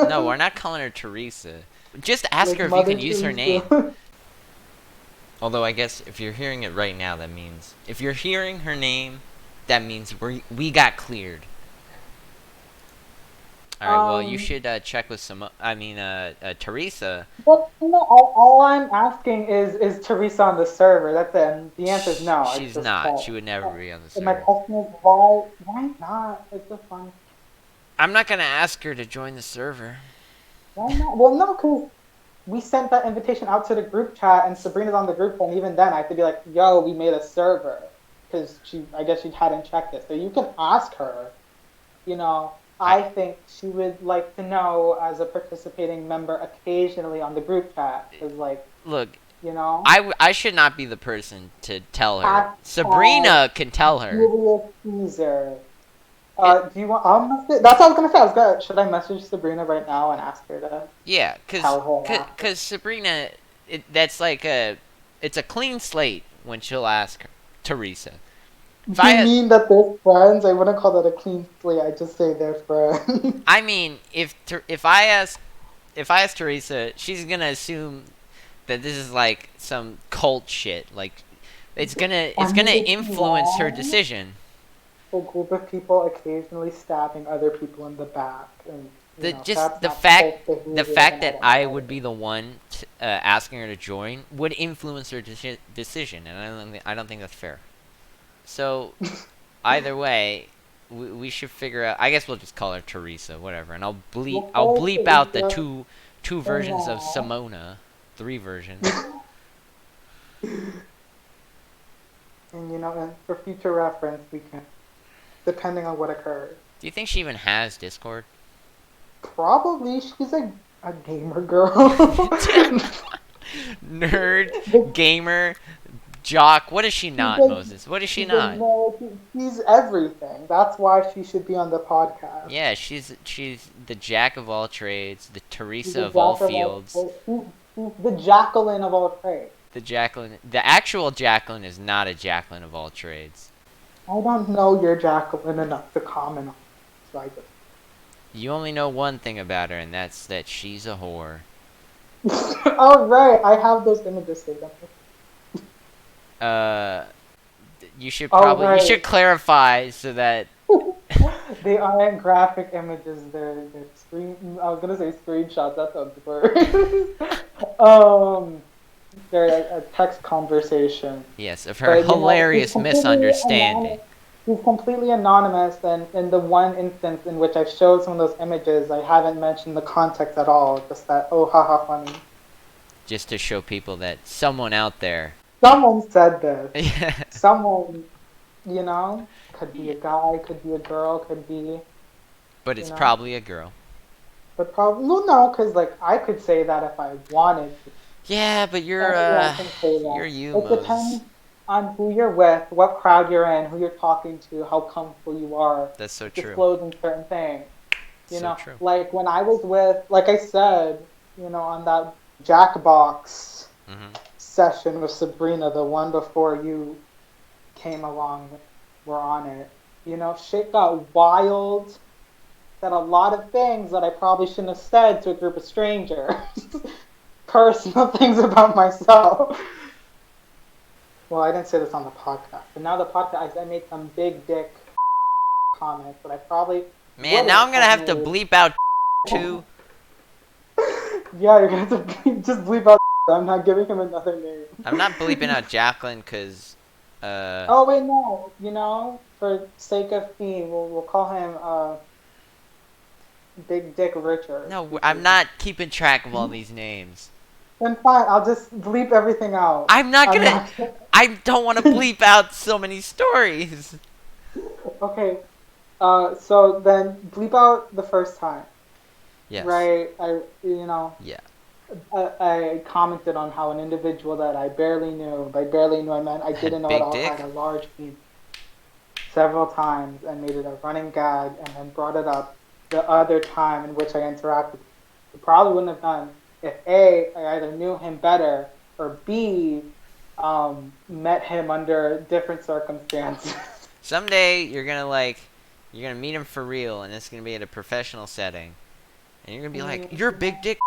No, Teresa, we're not calling her Teresa. Just ask like her if you can Mother use her name. Teresa. Although I guess if you're hearing it right now, that means if you're hearing her name, that means we got cleared. All right. Well, you Um, should check with some. I mean, Teresa. but no, all I'm asking is Teresa on the server? That's it. And the answer is no. I She's just not. She called. would never be on the And my server. question is why not? It's a fun. I'm not gonna ask her to join the server. Why not? Well, no, because we sent that invitation out to the group chat, and Sabrina's on the group chat, and even then, I have to be like, "Yo, we made a server," because I guess she hadn't checked it. So you can ask her. I I think she would like to know as a participating member occasionally on the group chat, because look. you know, I should not be the person to tell her. hashtag Sabrina can tell her. Julius Caesar. It Do you want? That's what I was gonna say. Should I message Sabrina right now and ask her to Yeah, tell her after? cause Sabrina, that's like it's a clean slate when she'll ask Teresa. If Do I you had, mean that they're friends? I wouldn't call that a clean slate. I just say they're friends. I mean, if I ask Teresa, she's gonna assume that this is like some cult shit. Like I it's mean, gonna it's influence her wrong. decision. A group of people occasionally stabbing other people in the back, and Just that's not cult the behavior, fact then I that don't know I what would it be is. the one asking her to join would influence her decision, and I don't think that's fair. So either way, we should figure out. I guess we'll just call her Teresa, whatever, and We'll I'll call bleep it out the Teresa two for versions of now. Simona, three versions. And and for future reference, we can, depending on what occurs. Do you think she even has Discord? Probably she's a gamer girl. Nerd, gamer, jock. What is she She's not, a Moses? What is she she's a not? nerd. She's everything. That's why she should be on the podcast. Yeah, she's the jack of all trades, the She's Teresa a of all jack of all fields. trades. She's the Jacqueline of all trades. The actual Jacqueline is not a Jacqueline of all trades. I don't know your Jacqueline enough to comment on it, so I You only know one thing about her, and that's that she's a whore. just. All right, I have those images saved up. Uh, All you right. should clarify so that They aren't graphic images. They're screen. I was gonna say screenshots. That's a word. um, they're a text conversation, yes, of her but it's hilarious completely misunderstanding. anonymous. He's completely anonymous, and in the one instance in which I've showed some of those images, I haven't mentioned the context at all. Just that, oh, haha, funny. Just to show people that someone out there. Someone said this. Yeah. Someone, could be Yeah. a guy, could be a girl, could be, But you it's know. probably a girl. But probably, well, no, because like I could say that if I wanted. Yeah, but Anyone can say you're that. you, It Moses. depends on who you're with, what crowd you're in, who you're talking to, how comfortable you are That's so with true. disclosing certain things. So true. Like when I was with, like I said, on that Jackbox Mhm. session with Sabrina, the one before you came along, were on it. Shit got wild. Said a lot of things that I probably shouldn't have said to a group of strangers. Personal things about myself. Well, I didn't say this on the podcast, but now the podcast, I made some big dick comments that I probably Man, now wouldn't I'm gonna have have to made. bleep out too. Yeah, you're gonna have to just bleep out. I'm not giving him another name. I'm not bleeping out Jacqueline because, Oh wait, no. For sake of theme, we'll call him Big Dick Richard no, I'm because not keeping track of all these names. then fine. I'll just bleep everything out. I'm not I'm gonna. not. I don't want to bleep out so many stories. Okay. So then bleep out the first time, Yes. right? Yeah. I commented on how an individual that I barely knew, by barely knew I meant I Had didn't know at big all, had dick. a large penis several times and made it a running gag and then brought it up the other time in which I interacted. I probably wouldn't have done if A, I either knew him better or B, met him under different circumstances. Someday you're gonna meet him for real, and it's gonna be at a professional setting, and you're gonna be like, "You're big dick."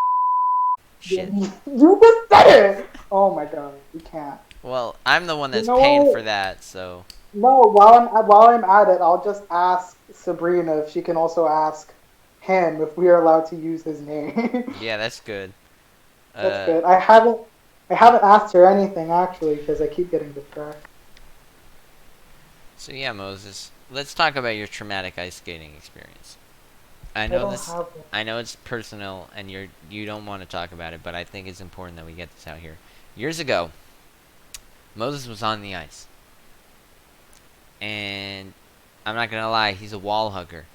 Shit. You just said it! Oh my god, you can't. Well, I'm the one You that's know paying for what? that, so No, while I'm at it, I'll just ask Sabrina if she can also ask him if we are allowed to use his name. yeah, that's good. That's Uh, good. I haven't asked her anything actually because I keep getting distracted. so yeah, Moses, let's talk about your traumatic ice skating experience. I I know don't this. have one. I know it's personal, and you don't want to talk about it, but I think it's important that we get this out here. Years ago, Moses was on the ice, and I'm not gonna lie, he's a wall hugger.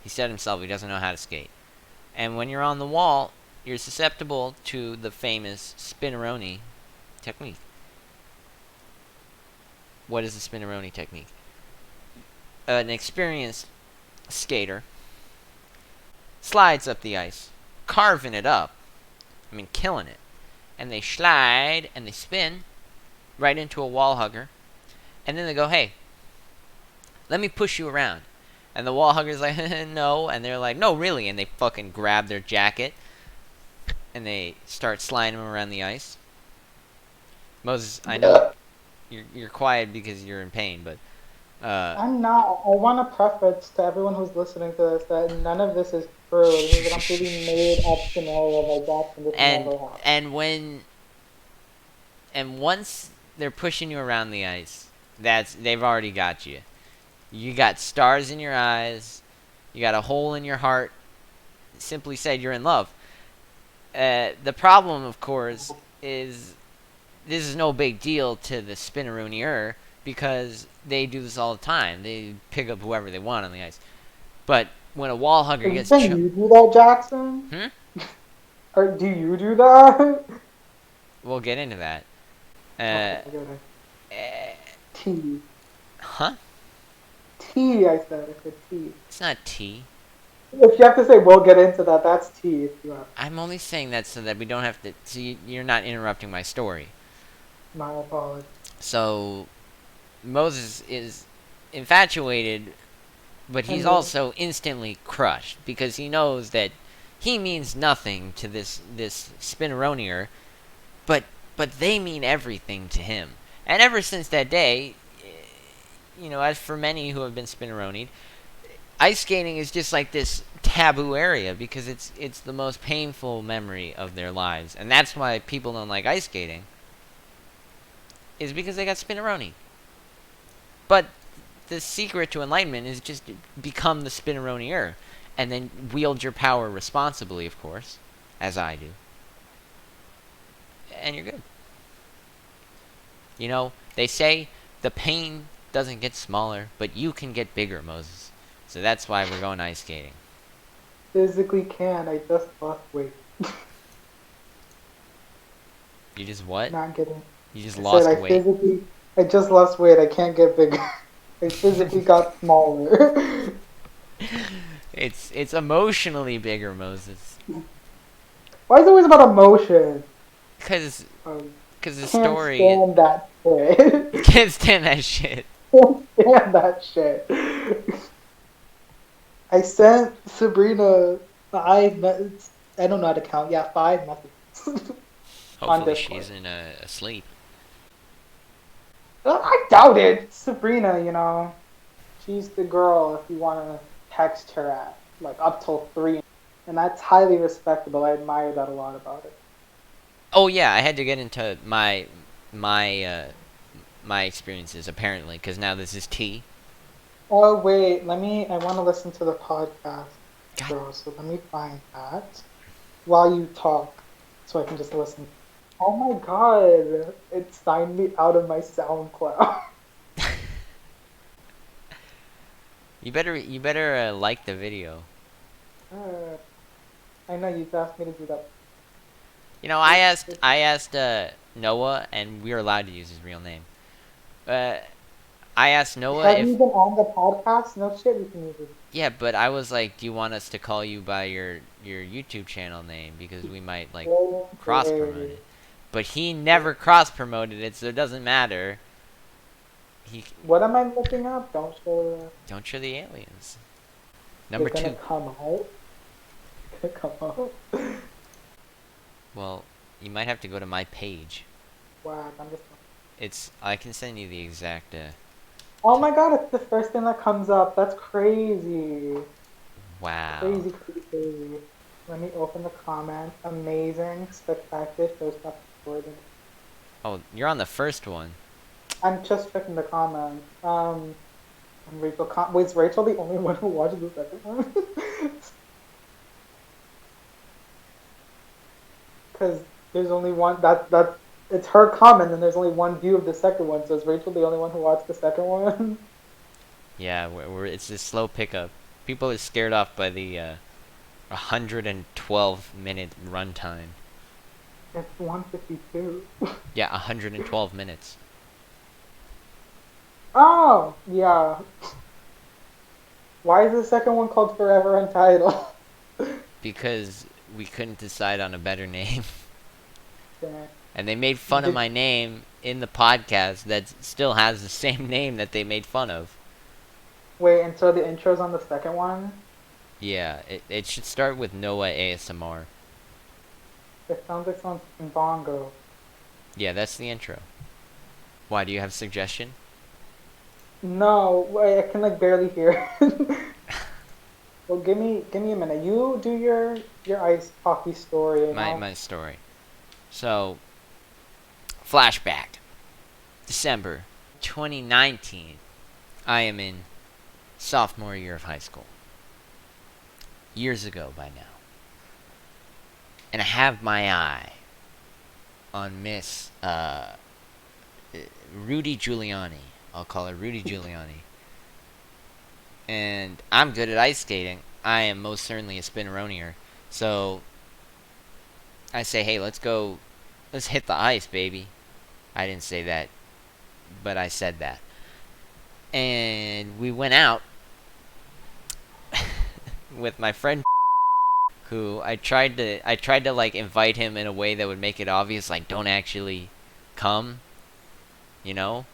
He said himself he doesn't know how to skate. And when you're on the wall, you're susceptible to the famous spinneroni technique. What is the spinneroni technique? An experienced skater slides up the ice, carving it up. I mean, killing it. And they slide and they spin right into a wall hugger. And then they go, hey, let me push you around. And the wall hugger's like, no. And they're like, no, really. And they fucking grab their jacket and they start sliding them around the ice. Moses, I know you're quiet because you're in pain, but I'm not. I want to preface to everyone who's listening to this that none of this is true. This is a completely made up scenario by Jackson. This and never happened. and when and once they're pushing you around the ice, they've already got you. You got stars in your eyes. You got a hole in your heart. Simply said, you're in love. The problem, of course, is this is no big deal to the spinnerooner because they do this all the time. They pick up whoever they want on the ice. But when a wall hugger Are you gets saying you do that, Jackson? hmm? Or do you do that? We'll get into that. Okay, Uh, I get it. uh, T. huh? T, I said. I said T. It's not tea. If you have to say we'll get into that, that's T if you have. I'm only saying that so that we don't have to. See, you're not interrupting my story. My apologies. So Moses is infatuated, but he's And then, also instantly crushed because he knows that he means nothing to this spinneronier, but they mean everything to him. And ever since that day, as for many who have been spinneronied, ice skating is just like this taboo area because it's the most painful memory of their lives, and that's why people don't like ice skating. Is because they got spinneroni. But the secret to enlightenment is just become the Spinneronier, and then wield your power responsibly, of course, as I do, and you're good. You know, they say the pain doesn't get smaller, but you can get bigger, Moses. So that's why we're going ice skating. Physically can. I just lost weight. You just what? Not getting. You just I said lost weight. I just lost weight. I can't get bigger. I physically got smaller. It's emotionally bigger, Moses. Why is it always about emotion? Cause, Um, cause the can't story. stand that You shit. can't stand that shit. Can't stand that shit. I sent Sabrina 5 I don't know how to count. Yeah, 5 messages on Hopefully she Discord. isn't asleep. I doubt it. Sabrina, she's the girl if you want to text her at like up till 3, and that's highly respectable. I admire that a lot about it. Oh yeah, I had to get into my my experiences apparently, cause now this is tea. Oh wait, I want to listen to the podcast, God, bro. So let me find that while you talk, so I can just listen. Oh my god, it signed me out of my SoundCloud. you better like the video. Uh, I know you've asked me to do that. You know, I asked Noah, and we were allowed to use his real name. Uh, I asked Noah Have you if been on the podcast? No shit, we can use it. yeah, but I was like, do you want us to call you by your YouTube channel name because we might like cross promote Okay. it. But he never cross promoted it, so it doesn't matter. He What am I looking up? Don't show. don't show the aliens. They're Number gonna 2. come out. They're gonna come out. Well, you might have to go to my page. Wow, I'm just. I can send you the exact Oh my god, it's the first thing that comes up. That's crazy. wow. Crazy, crazy, crazy. Let me open the comment. Amazing, spectacular, showstopper, Jordan. Oh, you're on the first one. I'm just checking the comments. And Rachel. Wait, is Rachel the only one who watches the second one? Because there's only one. That it's her comment, and there's only one view of the second one. So is Rachel the only one who watched the second one? Yeah, it's a slow pickup. People are scared off by the 112-minute runtime. It's 152. Yeah, 112 minutes. Oh yeah. Why is the second one called Forever Untitled? Because we couldn't decide on a better name. Damn. And they made fun of Did, my name in the podcast that still has the same name that they made fun of. wait, and so the intro's on the second one? Yeah, it should start with Noah ASMR. It sounds like someone's in bongo. Yeah, that's the intro. Why, do you have a suggestion? No, wait, I can like barely hear. Well, give me a minute. You do your ice hockey story, and My story. So, flashback. December 2019. I am in sophomore year of high school. Years ago by now. And I have my eye on Miss Rudy Giuliani. I'll call her Rudy Giuliani. And I'm good at ice skating. I am most certainly a spinneronier. So I say, hey, let's hit the ice, baby. I didn't say that, but I said that. And we went out with my friend who I tried to like invite him in a way that would make it obvious, like don't actually come, you know?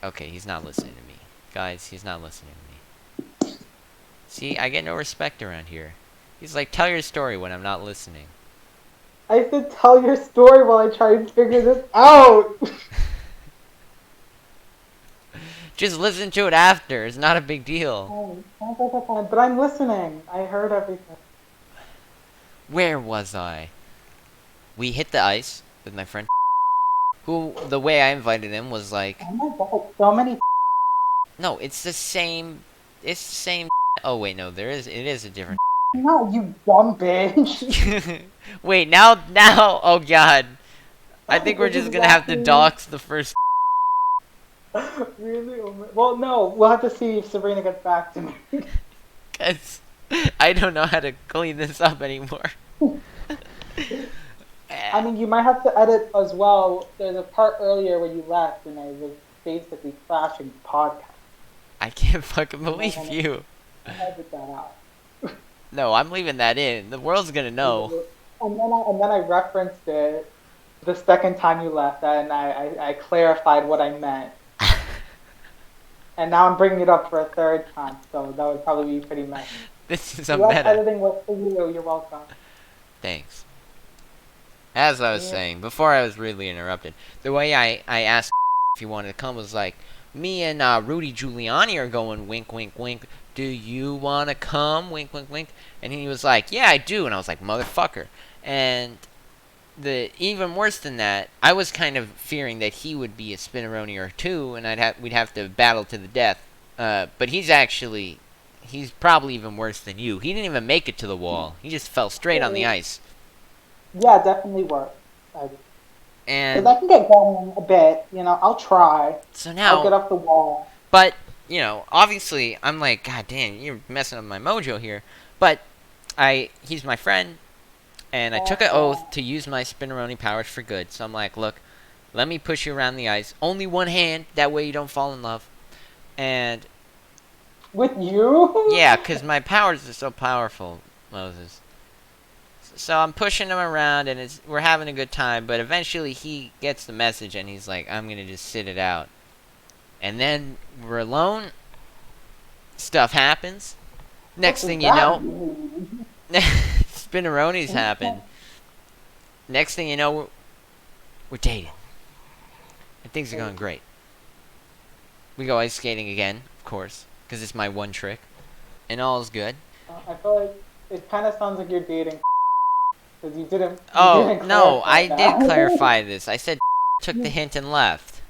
Okay, he's not listening to me. Guys, he's not listening to me. See, I get no respect around here. He's like, tell your story when I'm not listening. I said tell your story while I try and figure this out. Just listen to it after. It's not a big deal. But I'm listening. I heard everything. Where was I? We hit the ice with my friend who, the way I invited him was like, Oh my god, so many. No, it's the same. It's the same. Oh wait, no, there is. It is a different. No, you dumb bitch. Wait, now. Oh god, I think we're It's just gonna have to exactly dox the first. really. Well, no, we'll have to see if Sabrina gets back to me. Cause I don't know how to clean this up anymore. I mean, you might have to edit as well. There's a part earlier where you left, and I was basically crashing the podcast. I can't fucking You might believe want you. to edit that out. No, I'm leaving that in. The world's gonna know. And then I referenced it the second time you left, and I clarified what I meant. And now I'm bringing it up for a third time, so that would probably be pretty messy. This is a Less meta. editing work for you. You're welcome. Thanks. As I was Yeah. saying, before I was rudely interrupted, the way I asked if he wanted to come was like, me and Rudy Giuliani are going wink, wink, wink. Do you want to come? Wink, wink, wink. And he was like, yeah, I do. And I was like, motherfucker. And the even worse than that, I was kind of fearing that he would be a spinneroni or two, and we'd have to battle to the death. But he's probably even worse than you. He didn't even make it to the wall. He just fell straight on the ice. Yeah, definitely work. Because And I can get going a bit. I'll try. so I'll get now, off the wall. but obviously, I'm like, God damn, you're messing up my mojo here. But he's my friend, and I took an oath to use my spinneroni powers for good. So I'm like, look, let me push you around the ice. Only one hand, that way you don't fall in love. And With you? yeah, because my powers are so powerful, Moses. So I'm pushing him around, and we're having a good time. But eventually, he gets the message, and he's like, "I'm gonna just sit it out." And then we're alone. Stuff happens. Next What thing does you that know, mean? spinneronis happen. Next thing you know, we're dating, and things are going great. We go ice skating again, of course, because it's my one trick, and all is good. I feel like it kind of sounds like you're dating because you didn't. You Oh didn't no, clarify I did that. clarify this. I said took the hint and left.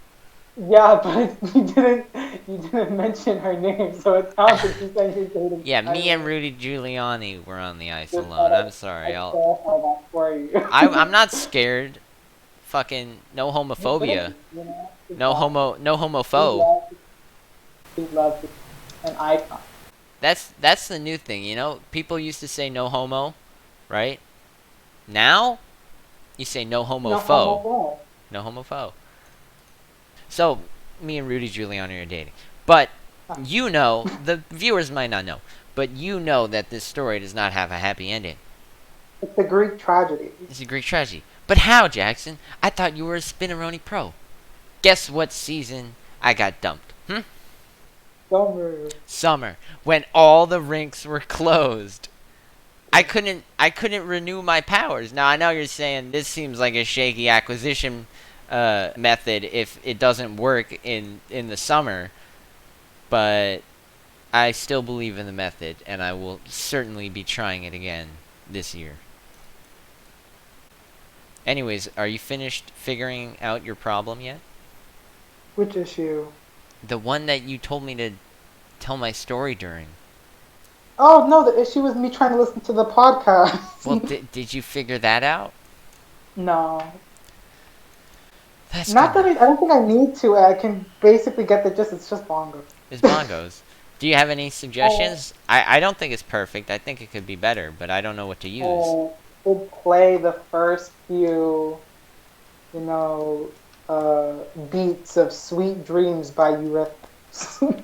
Yeah, but you didn't. You didn't mention her name, so it sounds like you're saying you're dating. Yeah, me and Tyler. Rudy Giuliani were on the ice Just alone. thought I'm sorry. I'd clarify that for you. I'm not scared. Fucking no You homophobia. shouldn't, exactly. No We homophobe. love, we love an icon. That's the new thing, People used to say no homo, right? Now you say no No homophobe. homo. No homophobe. So me and Rudy Giuliani are dating. But the viewers might not know, but you know that this story does not have a happy ending. It's a Greek tragedy. It's a Greek tragedy. But how, Jackson? I thought you were a Spinneroni pro. Guess what season I got dumped? Summer. Summer, when all the rinks were closed. I couldn't renew my powers. Now I know you're saying this seems like a shaky acquisition method if it doesn't work in the summer, but I still believe in the method, and I will certainly be trying it again this year. Anyways, are you finished figuring out your problem yet? Which issue? The one that you told me to tell my story during. Oh no, the issue was me trying to listen to the Well, podcast. did you figure that out? No, That's not good. that I don't think I need to. I can basically get the gist. It's just longer. It's bongos. Do you have any Uh, suggestions? I don't think it's perfect. I think it could be better, but I don't know what to use. would play the first few, you know, beats of "Sweet Dreams" by Eurythmics.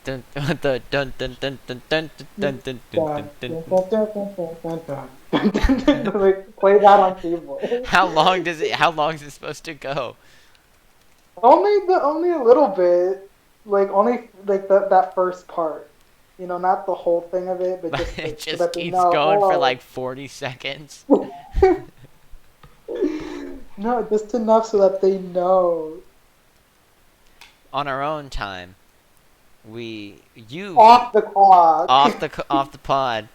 Dun dun dun dun dun dun dun dun dun dun dun dun Dun, dun. dun, dun, dun, dun, dun, dun, dun, dun, dun. Like, play that on keyboard. How long is it supposed to go? Only a little bit, like only like that first part. Not the whole thing of it, but But just it like so just that they keeps going for know. like 40 seconds. Oh, no, just enough so that they know. On our own time, you Off the clock. off the pod,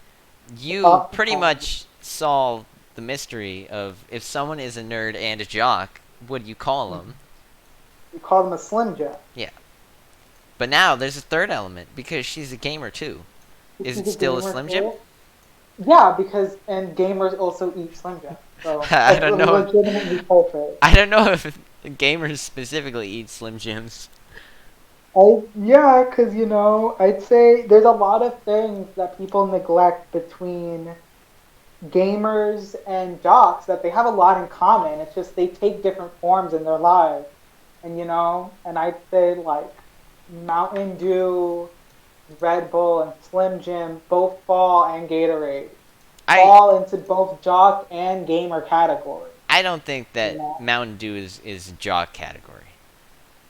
you Off the pretty clock. much solved the mystery of if someone is a nerd and a jock, what do you call them? You call them a Slim Jim. Yeah. But now there's a third element because she's a gamer too. Is Is she it the still a gamer Slim Jim? too? Yeah, because and gamers also eat Slim Jim, so I it's don't know. legitimately perfect. I don't know if gamers specifically eat Slim Jims. Yeah, because I'd say there's a lot of things that people neglect between gamers and jocks that they have a lot in common. It's just they take different forms in their lives. And I'd say like Mountain Dew, Red Bull, and Slim Jim both fall and Gatorade I fall into both jock and gamer categories. I don't think You that know, Mountain Dew is jock category.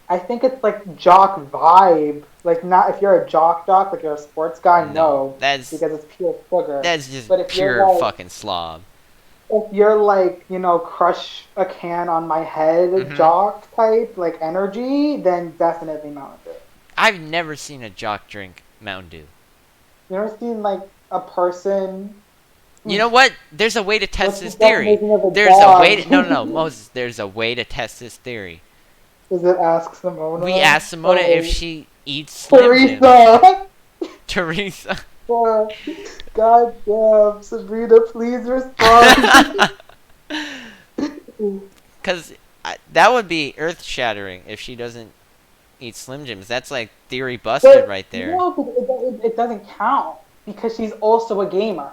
I think it's like jock vibe. Like not if you're a jock, like you're a sports guy, No, no, because it's pure sugar. that's just But pure fucking slob. if you're like, crush a can on my head Mhm. jock type, like energy, then definitely Mountain Dew. I've never seen a jock drink Mountain Dew. You ever seen like a person You know what? There's a way to test what's the this theory. definition of a There's a way to, no, no, no, dog? Moses, there's a way to test this theory. Does it ask We Simona? asked Simona if Oh, she eats Slim Jims. Teresa! Teresa. God damn, Sabrina, please respond. Because that would be earth shattering if she doesn't eat Slim Jims. That's like theory busted But right there. no, it doesn't count because she's also a gamer.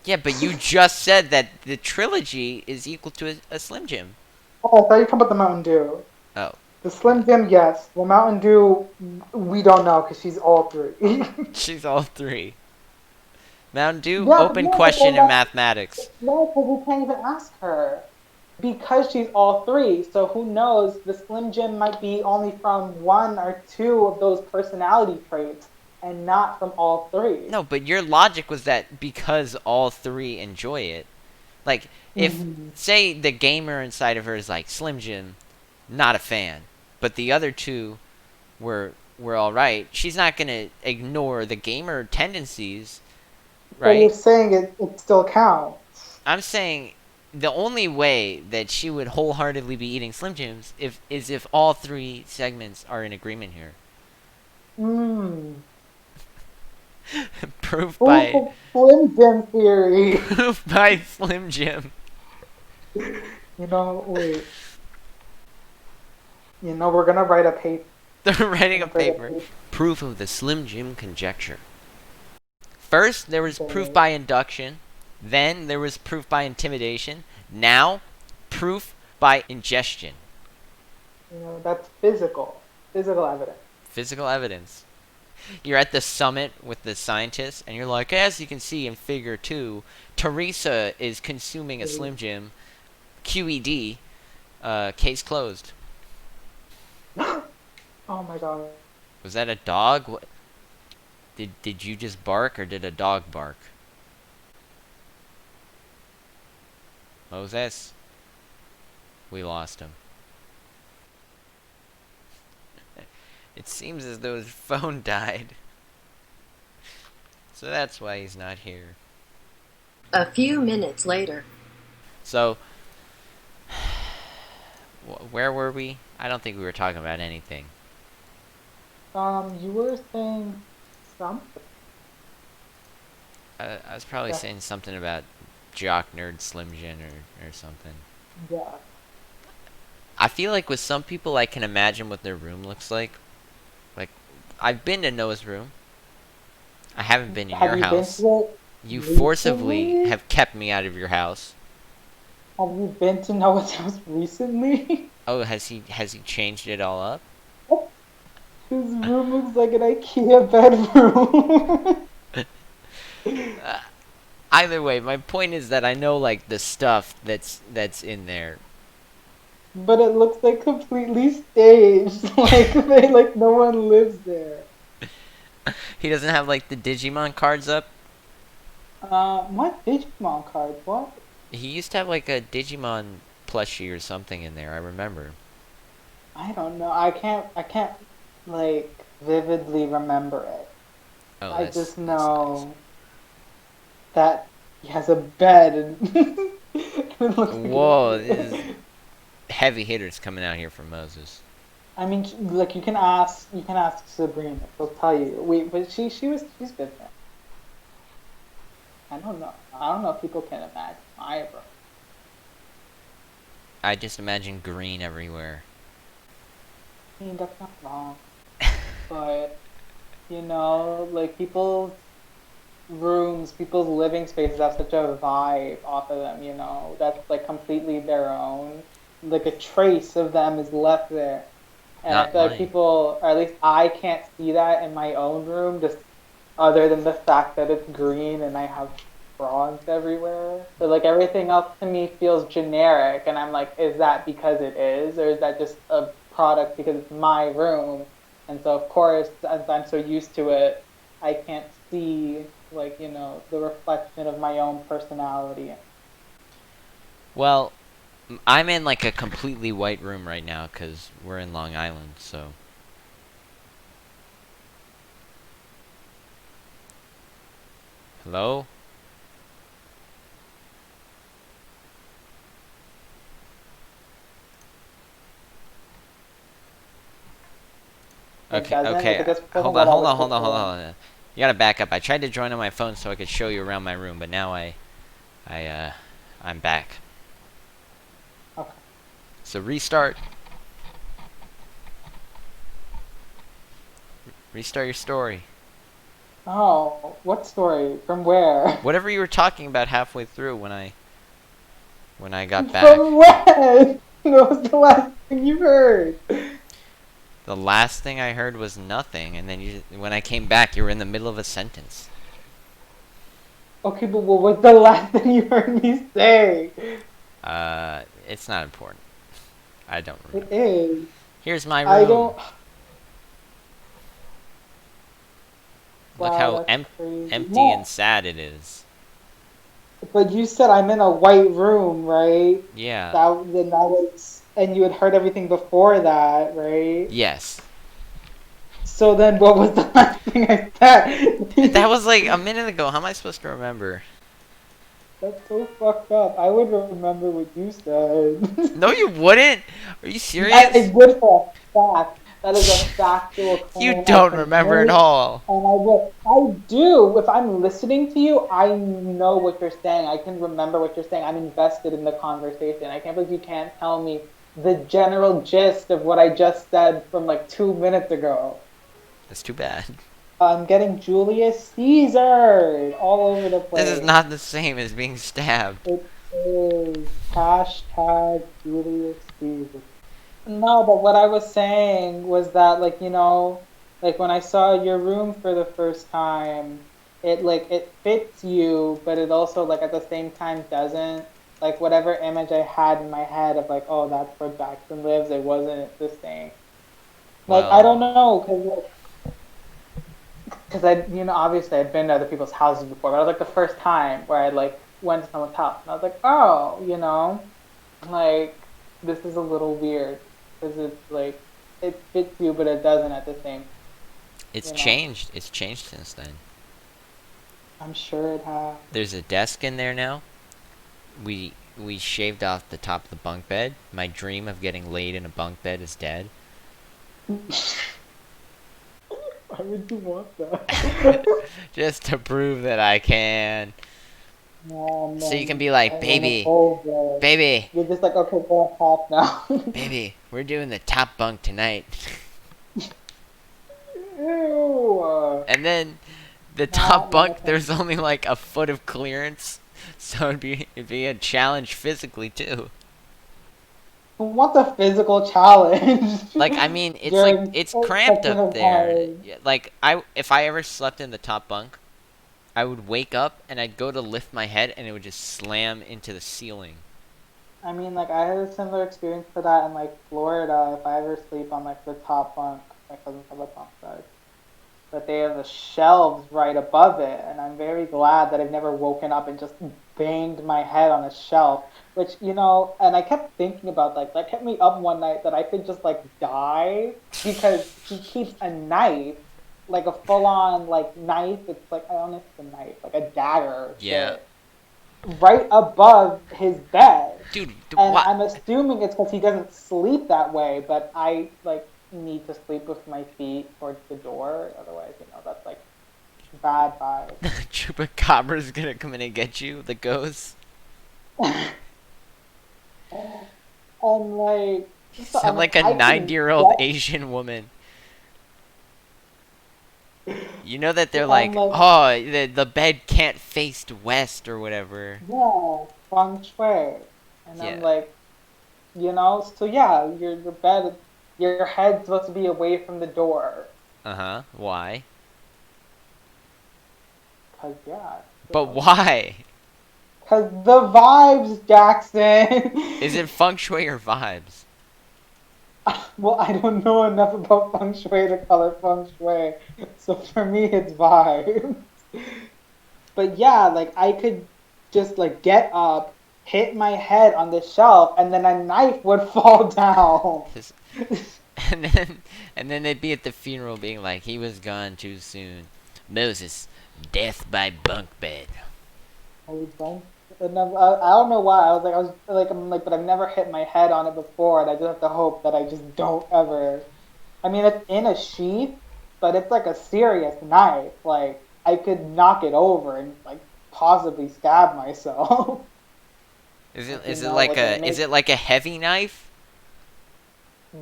Yeah, but you just said that the trilogy is equal to a Slim Jim. Oh, I thought you were talking about the Mountain Dew. Oh. The Slim Jim, yes. The Mountain Dew, we don't know because she's all three. She's all three. Mountain Dew, Yeah, but open no, but question then in that's mathematics. no, because we can't even ask her because she's all three. So who knows? The Slim Jim might be only from one or two of those personality traits, and not from all three. No, but your logic was that because all three enjoy it. Like, if, Hmm. say, the gamer inside of her is like, Slim Jim, not a fan, but the other two were alright, she's not gonna ignore the gamer tendencies, So you're right? saying it still counts? I'm saying the only way that she would wholeheartedly be eating Slim Jims is if all three segments are in agreement here. Hmm. Proof Proof by of Slim Jim theory. proof by Slim Jim. Wait. We're gonna write a paper. They're writing a Gonna write a paper. Proof of the Slim Jim conjecture. First, there was proof paper. by induction. Then, there was proof by intimidation. Now, proof by ingestion. That's physical evidence. Physical evidence. You're at the summit with the scientists, and you're like, as you can see in figure 2, Teresa is consuming a Slim Jim. QED. Case closed. Oh my god. Was that a dog? What? Did you just bark, or did a dog bark? Moses? We lost him. It seems as though his phone died. So that's why he's not here. A few minutes later. So, where were we? I don't think we were talking about anything. You were saying something. I was probably Yeah. saying something about jock nerd Slim Jim or something. Yeah. I feel like with some people I can imagine what their room looks like. Like, I've been to Noah's room. I haven't been in Have your you been house. to it You forcibly recently? have kept me out of your house. Have you been to Noah's house recently? Oh, has he changed it all up? His room looks like an IKEA bedroom. Uh, Either way, my point is that I know like the stuff that's in there. But it looks like completely staged. Like no one lives there. He doesn't have like the Digimon cards up. What Digimon cards? What? He used to have like a Digimon plushie or something in there. I remember. I don't know. I can't like vividly remember it. Oh, I that's just nice. know that he has a bed and it looks like Whoa, this is heavy hitters coming out here from Moses. I mean, like you can ask Sabrina. She'll tell you. But she's been there. I don't know. I don't know if people can imagine my room. I just imagine green everywhere. I mean, that's not wrong, but like people's living spaces have such a vibe off of them. That's like completely their own. Like a trace of them is left there. And I Not feel like mine. people, or at least I can't see that in my own room, just other than the fact that it's green and I have frogs everywhere. So like everything else to me feels generic, and I'm like, is that because it is, or is that just a product because it's my room? And so of course, as I'm so used to it, I can't see like the reflection of my own personality. Well, I'm in like a completely white room right now because we're in Long Island, so. Hello? It Okay, doesn't. Is okay. it just because of Hold on, what I hold was on, hold on, hold on, before? hold on. You gotta back up. I tried to join on my phone so I could show you around my room, but now I'm back. Okay. So restart. Restart your story. Oh, what story? From where? Whatever you were talking about halfway through when I got back. From when? What was the last thing you heard? The last thing I heard was nothing, and then when I came back, you were in the middle of a sentence. Okay, but what was the last thing you heard me say? It's not important. I don't It remember. is. Here's my I room. don't. Look Wow, how that's crazy. empty and No, sad it is. but you said I'm in a white room, right? Yeah. And you had heard everything before that, right? Yes. So then, what was the last thing I That said? was like a minute ago. How am I supposed to remember? That's so fucked up. I would remember what you said. No, you wouldn't. Are you I serious? would for a fact. That is a factual You claim I don't can remember at make, all. and I will. I do. If I'm listening to you, I know what you're saying. I can remember what you're saying. I'm invested in the conversation. I can't believe you can't tell me the general gist of what I just said from like 2 minutes ago. That's too bad. I'm getting Julius Caesar all over the This is place. not the same as being stabbed. It is hashtag Julius Caesar. No, but what I was saying was that like when I saw your room for the first time, it fits you, but it also like at the same time doesn't. Like whatever image I had in my head of like, oh, that's where Jackson lives, it wasn't the same. Like I Well, don't know, cause I obviously I'd been to other people's houses before, but it was like the first time where I like went to someone's house and I was like, oh, like this is a little weird because it's like it fits you, but it doesn't at the same. it's You know, changed. It's changed since then. I'm sure it has. There's a desk in there now. We shaved off the top of the bunk bed. My dream of getting laid in a bunk bed is dead. Why would you want that? Just to prove that I can. No, So you can man, be I like, want a baby, full bed. baby, You're just like, okay, go off now. baby, we're doing the top bunk tonight. Ew. And then the top Not bunk, menacing. there's only like a foot of clearance, so it'd be a challenge physically too. Who wants a physical challenge Like I mean, it's like during it's such cramped an up there. time? Like I if I ever slept in the top bunk, I would wake up and I'd go to lift my head and it would just slam into the ceiling. I mean, like I had a similar experience to that in like Florida. If I ever sleep on like the top bunk, my cousins have a bunk bed, but they have the shelves right above it, and I'm very glad that I've never woken up and just banged my head on a shelf. Which and I kept thinking about like that kept me up one night that I could just like die because he keeps a knife, like a full on like knife. It's like I don't know if it's a knife, like a dagger or Yeah, shit right above his bed. dude, And what? I'm assuming it's because he doesn't sleep that way, but I like need to sleep with my feet towards the door. Otherwise, that's like bad vibes. Chupacabra's gonna come in and get you, the ghost. And like, You so I'm sound like, like a I can 90-year-old Asian woman. You know that they're I'm like, like, oh, the bed can't face west or whatever. yeah, feng shui. And I'm Yeah. like, so yeah, your bed, your head's supposed to be away from the door. Uh-huh. Why? Cause yeah, But why? cause the vibes, Jackson. Is it feng shui or vibes? Well, I don't know enough about feng shui to call it feng shui, so for me it's vibes. But yeah, like I could just like get up, hit my head on the shelf, and then a knife would fall down. This- and then and then they'd be at the funeral being like, he was gone too soon. Moses, death by bunk bed. I don't, and I don't know why. I'm like, but I've never hit my head on it before, and I just have to hope that I just don't ever. I mean, it's in a sheath, but it's like a serious knife. Like I could knock it over and like possibly stab myself. Is it Like is it like like it a is makes it like a heavy knife?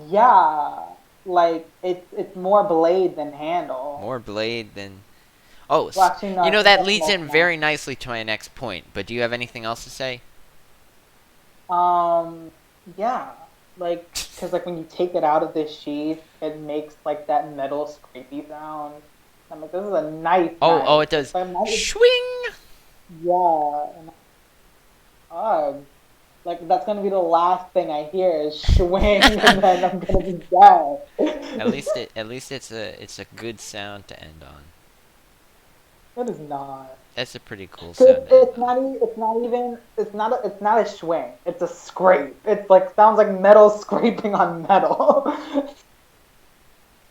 yeah, like it's more blade than handle. More blade than. Oh, Well, actually, no, you I know think that that's leads more in than very nicely to my next point. But do you have anything else to say? that. Yeah, like because like when you take it out of the sheath, it makes like that metal scrapey sound. I'm like, this is a Oh, knife. it does. If I'm not, Swing. yeah, and like that's gonna be the last thing I hear is swing, and then I'm gonna be At dead. least it's a good sound to end on. It is not. That's a pretty cool 'Cause sound to end on. it's not a swing. It's a scrape. It's like sounds like metal scraping on metal.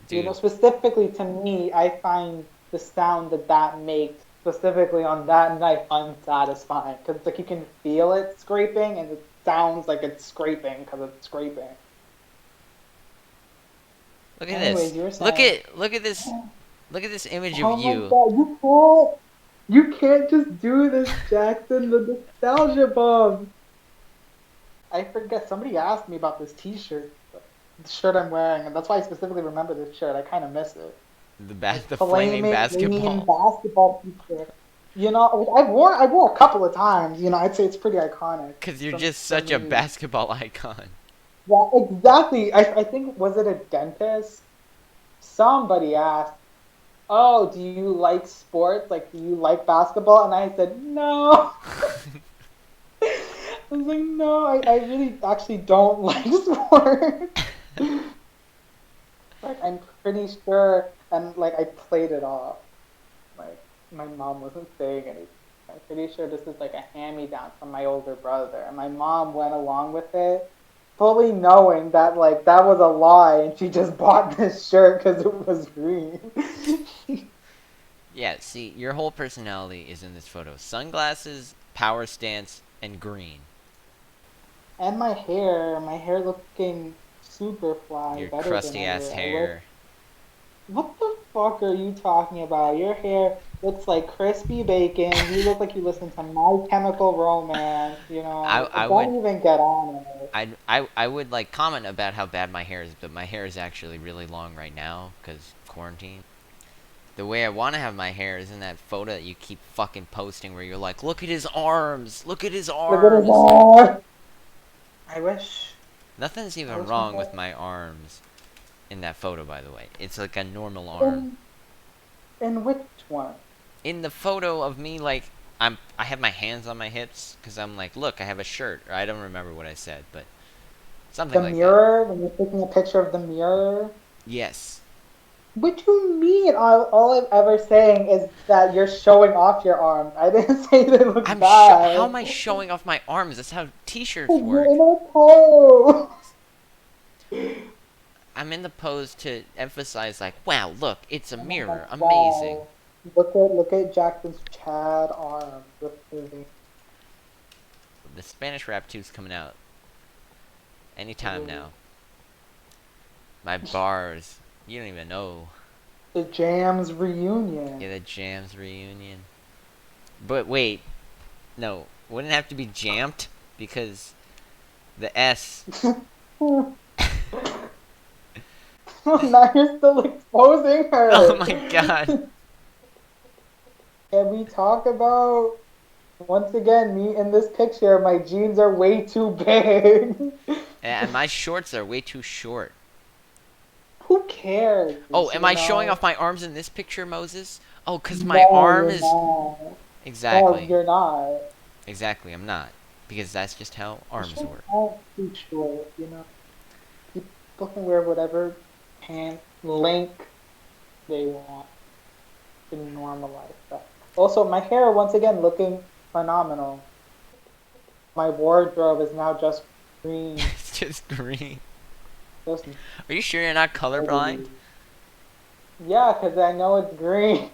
Dude, Specifically to me, I find the sound that makes specifically on that knife unsatisfying because it's like you can feel it scraping and it sounds like it's scraping because it's scraping. look at this. Anyways, you were Look saying, at look at this look at this image of oh my you. god, you can't just do this, Jackson. The nostalgia bomb. I forget. Somebody asked me about this T-shirt, the shirt I'm wearing, and that's why I specifically remember this shirt. I kind of miss it. This The flaming flaming green basketball. basketball T-shirt. I wore a couple of times. I'd say it's pretty iconic. Cause you're From just from such a me. basketball icon. Yeah, exactly. I think was it a dentist? Somebody asked, "Oh, do you like sports? Like, do you like basketball?" And I said, "No." I was like, "No, I really actually don't like sports." Like, I'm pretty sure, and like I played it off. Like my mom wasn't saying anything. I'm pretty sure this is like a hand-me-down from my older brother, and my mom went along with it, fully knowing that like that was a lie, and she just bought this shirt because it was green. Yeah, see, your whole personality is in this photo. Sunglasses, power stance, and green. And my hair looking super fly, Your better than crusty ass ever. I wish. hair. What the fuck are you talking about? Your hair looks like crispy bacon. You look like you listen to My Chemical Romance. I would Don't even get on it. I would like comment about how bad my hair is, but my hair is actually really long right now because quarantine. The way I want to have my hair is in that photo that you keep fucking posting where you're like, look at his arms, look at his Look at his arms. arm. I wish. Nothing's I even wish my wrong hair. with my arms in that photo, by the way. It's like a normal arm. In, in which one? In the photo of me, like I have my hands on my hips because I'm like, look, I have a shirt. Or I don't remember what I said, but something The like that. mirror? When you're taking a picture of the mirror? Yes. What do you mean? All I'm ever saying is that you're showing off your arms. I didn't say they look How bad. am I showing off my arms? That's how t-shirts You're work. in a pose. I'm in the pose to emphasize, like, wow, look, it's a Oh my god, mirror. Amazing. wow. Look at Jackson's Chad arms with moving. The Spanish Rap 2's coming out anytime now. My bars. You don't even know. The Jams reunion. Yeah, the Jams reunion. But wait, no, wouldn't it have to be jammed because the S. Now you're still exposing Oh her. my god. Can we talk about once again me in this picture? My jeans are way too big. And my shorts are way too short. Who cares? Oh, am You I showing know? off my arms in this picture, Moses? Oh, cause my No, arm you're is not. No, exactly, you're not. exactly. I'm not because that's just how The arms shorts work. aren't too short. You know, people can wear whatever pant length they want to normalize that. Also, my hair once again looking phenomenal. My wardrobe is now just green. It's just green. Just Are you sure you're not colorblind? yeah, because I know it's green.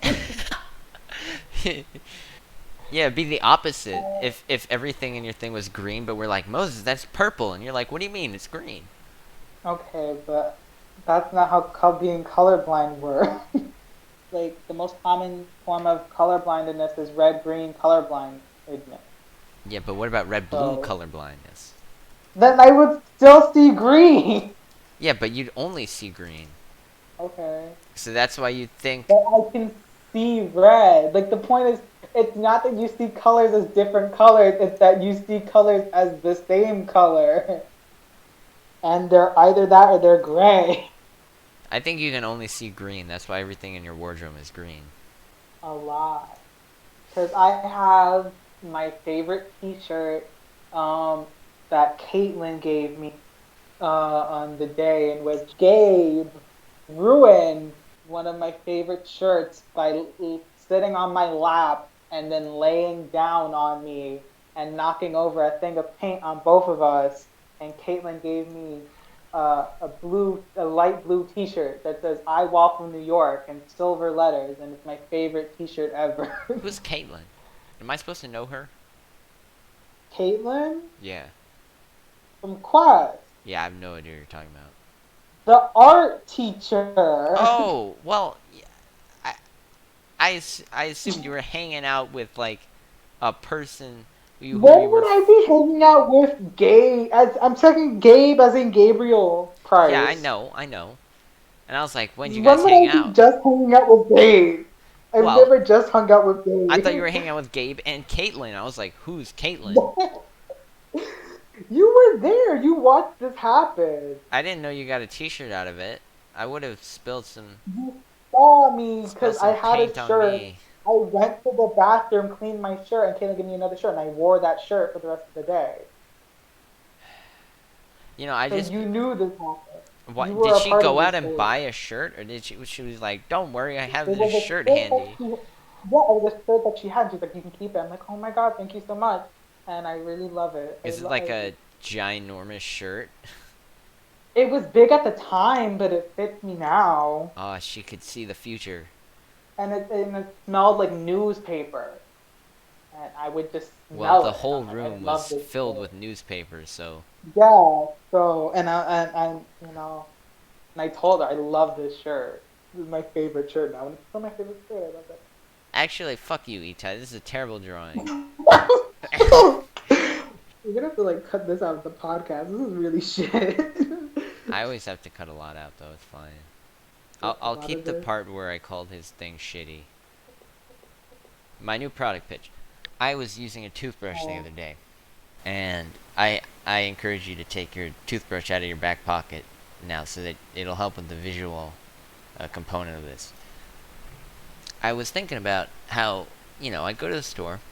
Yeah, it'd be the opposite. If everything in your thing was green, but we're like, Moses, that's purple, and you're like, what do you mean? It's green. Okay, but that's not how being colorblind works. Like the most common form of colorblindness is red-green colorblindness. Yeah, but what about red-blue So color blindness? then I would still see green. Yeah, but you'd only see green. Okay, So that's why you think. but I can see red. Like the point is, it's not that you see colors as different colors. It's that you see colors as the same color, and they're either that or they're gray. I think you can only see green. That's why everything in your wardrobe is green. A lot. Because I have my favorite T-shirt that Caitlin gave me on the day in which Gabe ruined one of my favorite shirts by sitting on my lap and then laying down on me and knocking over a thing of paint on both of us. And Caitlin gave me a light blue T-shirt that says "I walk from New York" in silver letters, and it's my favorite T-shirt ever. Who's Caitlin? Am I supposed to know her? Caitlin Yeah. from Quest, Yeah, I have no idea what you're talking about. the art teacher. Oh, well, I, I assumed you were hanging out with, like, a person who you When were. would I be hanging out with Gabe? As I'm checking Gabe as in Gabriel Yeah, I Price. know, I know. And I was like, when'd you guys When would hang I be out? just hanging out with Gabe? I've Well, never just hung out with I thought you were Gabe. hanging out with Gabe and Caitlin. I was like, who's Caitlin? You were there. You watched this happen. I didn't know you got a t-shirt out of it. I would have You saw me spilled because I some had paint a on shirt. me. I went to the bathroom, cleaned my shirt, and Caitlin gave me another shirt, and I wore that shirt for the rest of the day. You know, I So just. you knew this happened. You What were did a she part of go the out and story. buy a shirt, or did she was like, "Don't worry, I have It this was a shirt shirt that handy." she, yeah, it was a shirt that she had. She's like, you can keep it. I'm like, oh my god, thank you so much, and I really love it. Is it like a ginormous shirt? It was big at the time, but it fits me now, Oh, she could see the future. and it smelled like newspaper, and I would just Well, smell the it, and whole I'm like, I room love was this filled shirt. with newspapers, so Yeah, so and you know, and I told her I love this shirt. This is my favorite shirt now, and it's still my favorite shirt. I love it. actually, fuck you, Itai. This is a terrible drawing. We're gonna have to like cut this out of the podcast. This is really shit. I always have to cut a lot out, though. It's fine. A I'll lot keep of the this. part where I called his thing shitty. My new product pitch. I was using a toothbrush the Oh. other day, and I encourage you to take your toothbrush out of your back pocket now, so that it'll help with the visual component of this. I was thinking about how, I go to the store,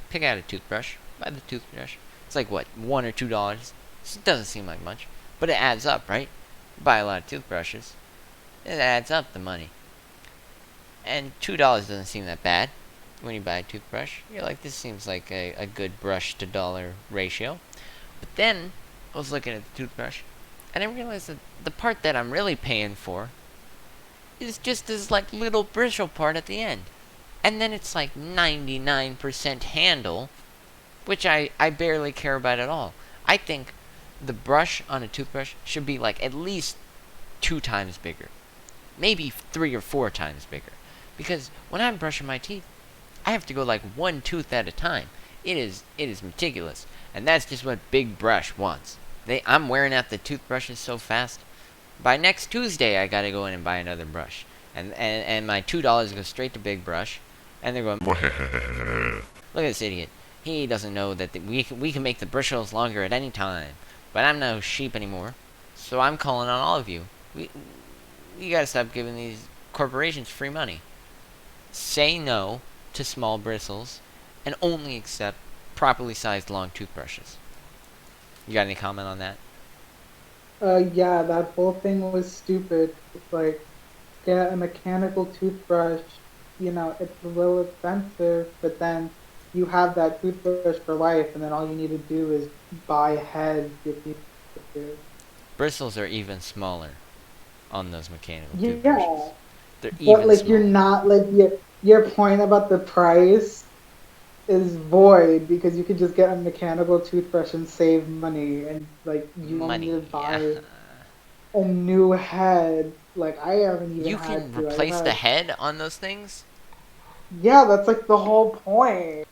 pick out a toothbrush, buy the toothbrush. It's like what, $1 or $2? It doesn't seem like much, but it adds up, right? Buy a lot of toothbrushes, it adds up the money. And $2 doesn't seem that bad when you buy a toothbrush. You're like, this seems like a good brush to dollar ratio. But then I was looking at the toothbrush, and I realized that the part that I'm really paying for is just this like little bristle part at the end. And then it's like 99% handle, which I barely care about at all. I think the brush on a toothbrush should be like at least 2 times bigger. Maybe 3 or 4 times bigger. Because when I'm brushing my teeth, I have to go like one tooth at a time. It is meticulous. And that's just what Big Brush wants. I'm wearing out the toothbrushes so fast. By next Tuesday, I gotta go in and buy another brush. And my $2 goes straight to Big Brush. And they're going, look at this idiot. He doesn't know that we can make the bristles longer at any time. But I'm no sheep anymore. So I'm calling on all of you. We gotta stop giving these corporations free money. Say no to small bristles and only accept properly sized long toothbrushes. You got any comment on that? Yeah, that whole thing was stupid. It's like, get a mechanical toothbrush, it's a little expensive, but then you have that toothbrush for life, and then all you need to do is buy heads your teeth to. Bristles are even smaller on those mechanical Yeah, toothbrushes. They're but even like you're smaller. not like your point about the price is void because you could just get a mechanical toothbrush and save money, and like you only need to Money, yeah. buy a new head. Like I haven't even You had can to. I've replace the had. head on those things? Yeah, that's like the whole point.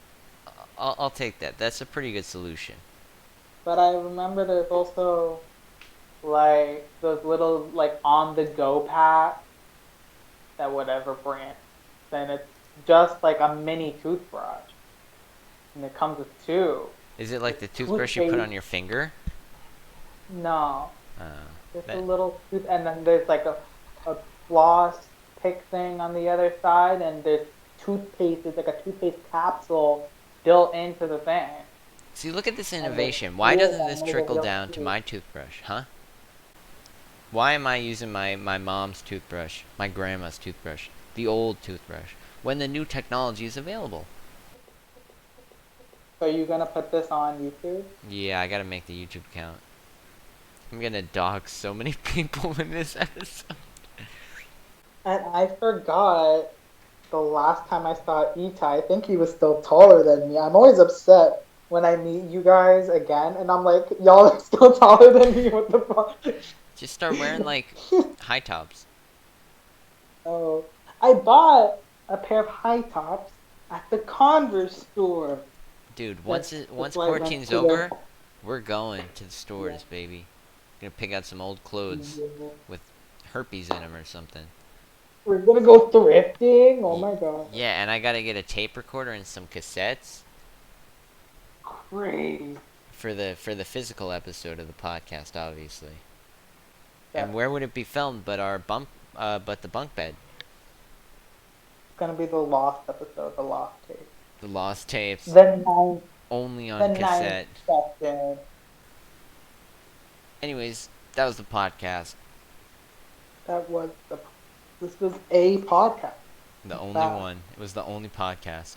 I'll take that. That's a pretty good solution. But I remember there's also like those little like on the go packs that whatever brand. Then it's just like a mini toothbrush. And it comes with two. Is it like There's the toothbrush you put toothpaste. on your finger? No. Uh, Just a that little tooth and then there's like a floss pick thing on the other side and there's toothpaste, it's like a toothpaste capsule built into the thing. See, look at this And there's innovation. Why rules doesn't on this there that you trickle don't down to use. my toothbrush, huh? Why am I using my mom's toothbrush, my grandma's toothbrush, the old toothbrush, when the new technology is available? So you gonna put this on YouTube? Yeah, I gotta make the YouTube account. I'm gonna dog so many people in this episode. And I forgot the last time I saw Itai, I think he was still taller than me. I'm always upset when I meet you guys again, and I'm like, y'all are still taller than me. What the fuck? Just start wearing, like, high tops. Oh, I bought a pair of high tops at the Converse store. Dude, That's once why I went quarantine's to the. over, we're going to the Yeah. stores, baby. Gonna pick out some old clothes Yeah. with herpes in them or something. We're gonna go thrifting. Oh Y- my god, yeah, and I gotta get a tape recorder and some cassettes crazy. for the physical episode of the podcast, obviously. And That's where would it be filmed but the bunk bed? gonna be the lost episode, the lost tape. The lost tapes, The ninth, only the on ninth cassette. section. Anyways, that was the podcast. This was a podcast. The In only fact. one. It was the only podcast.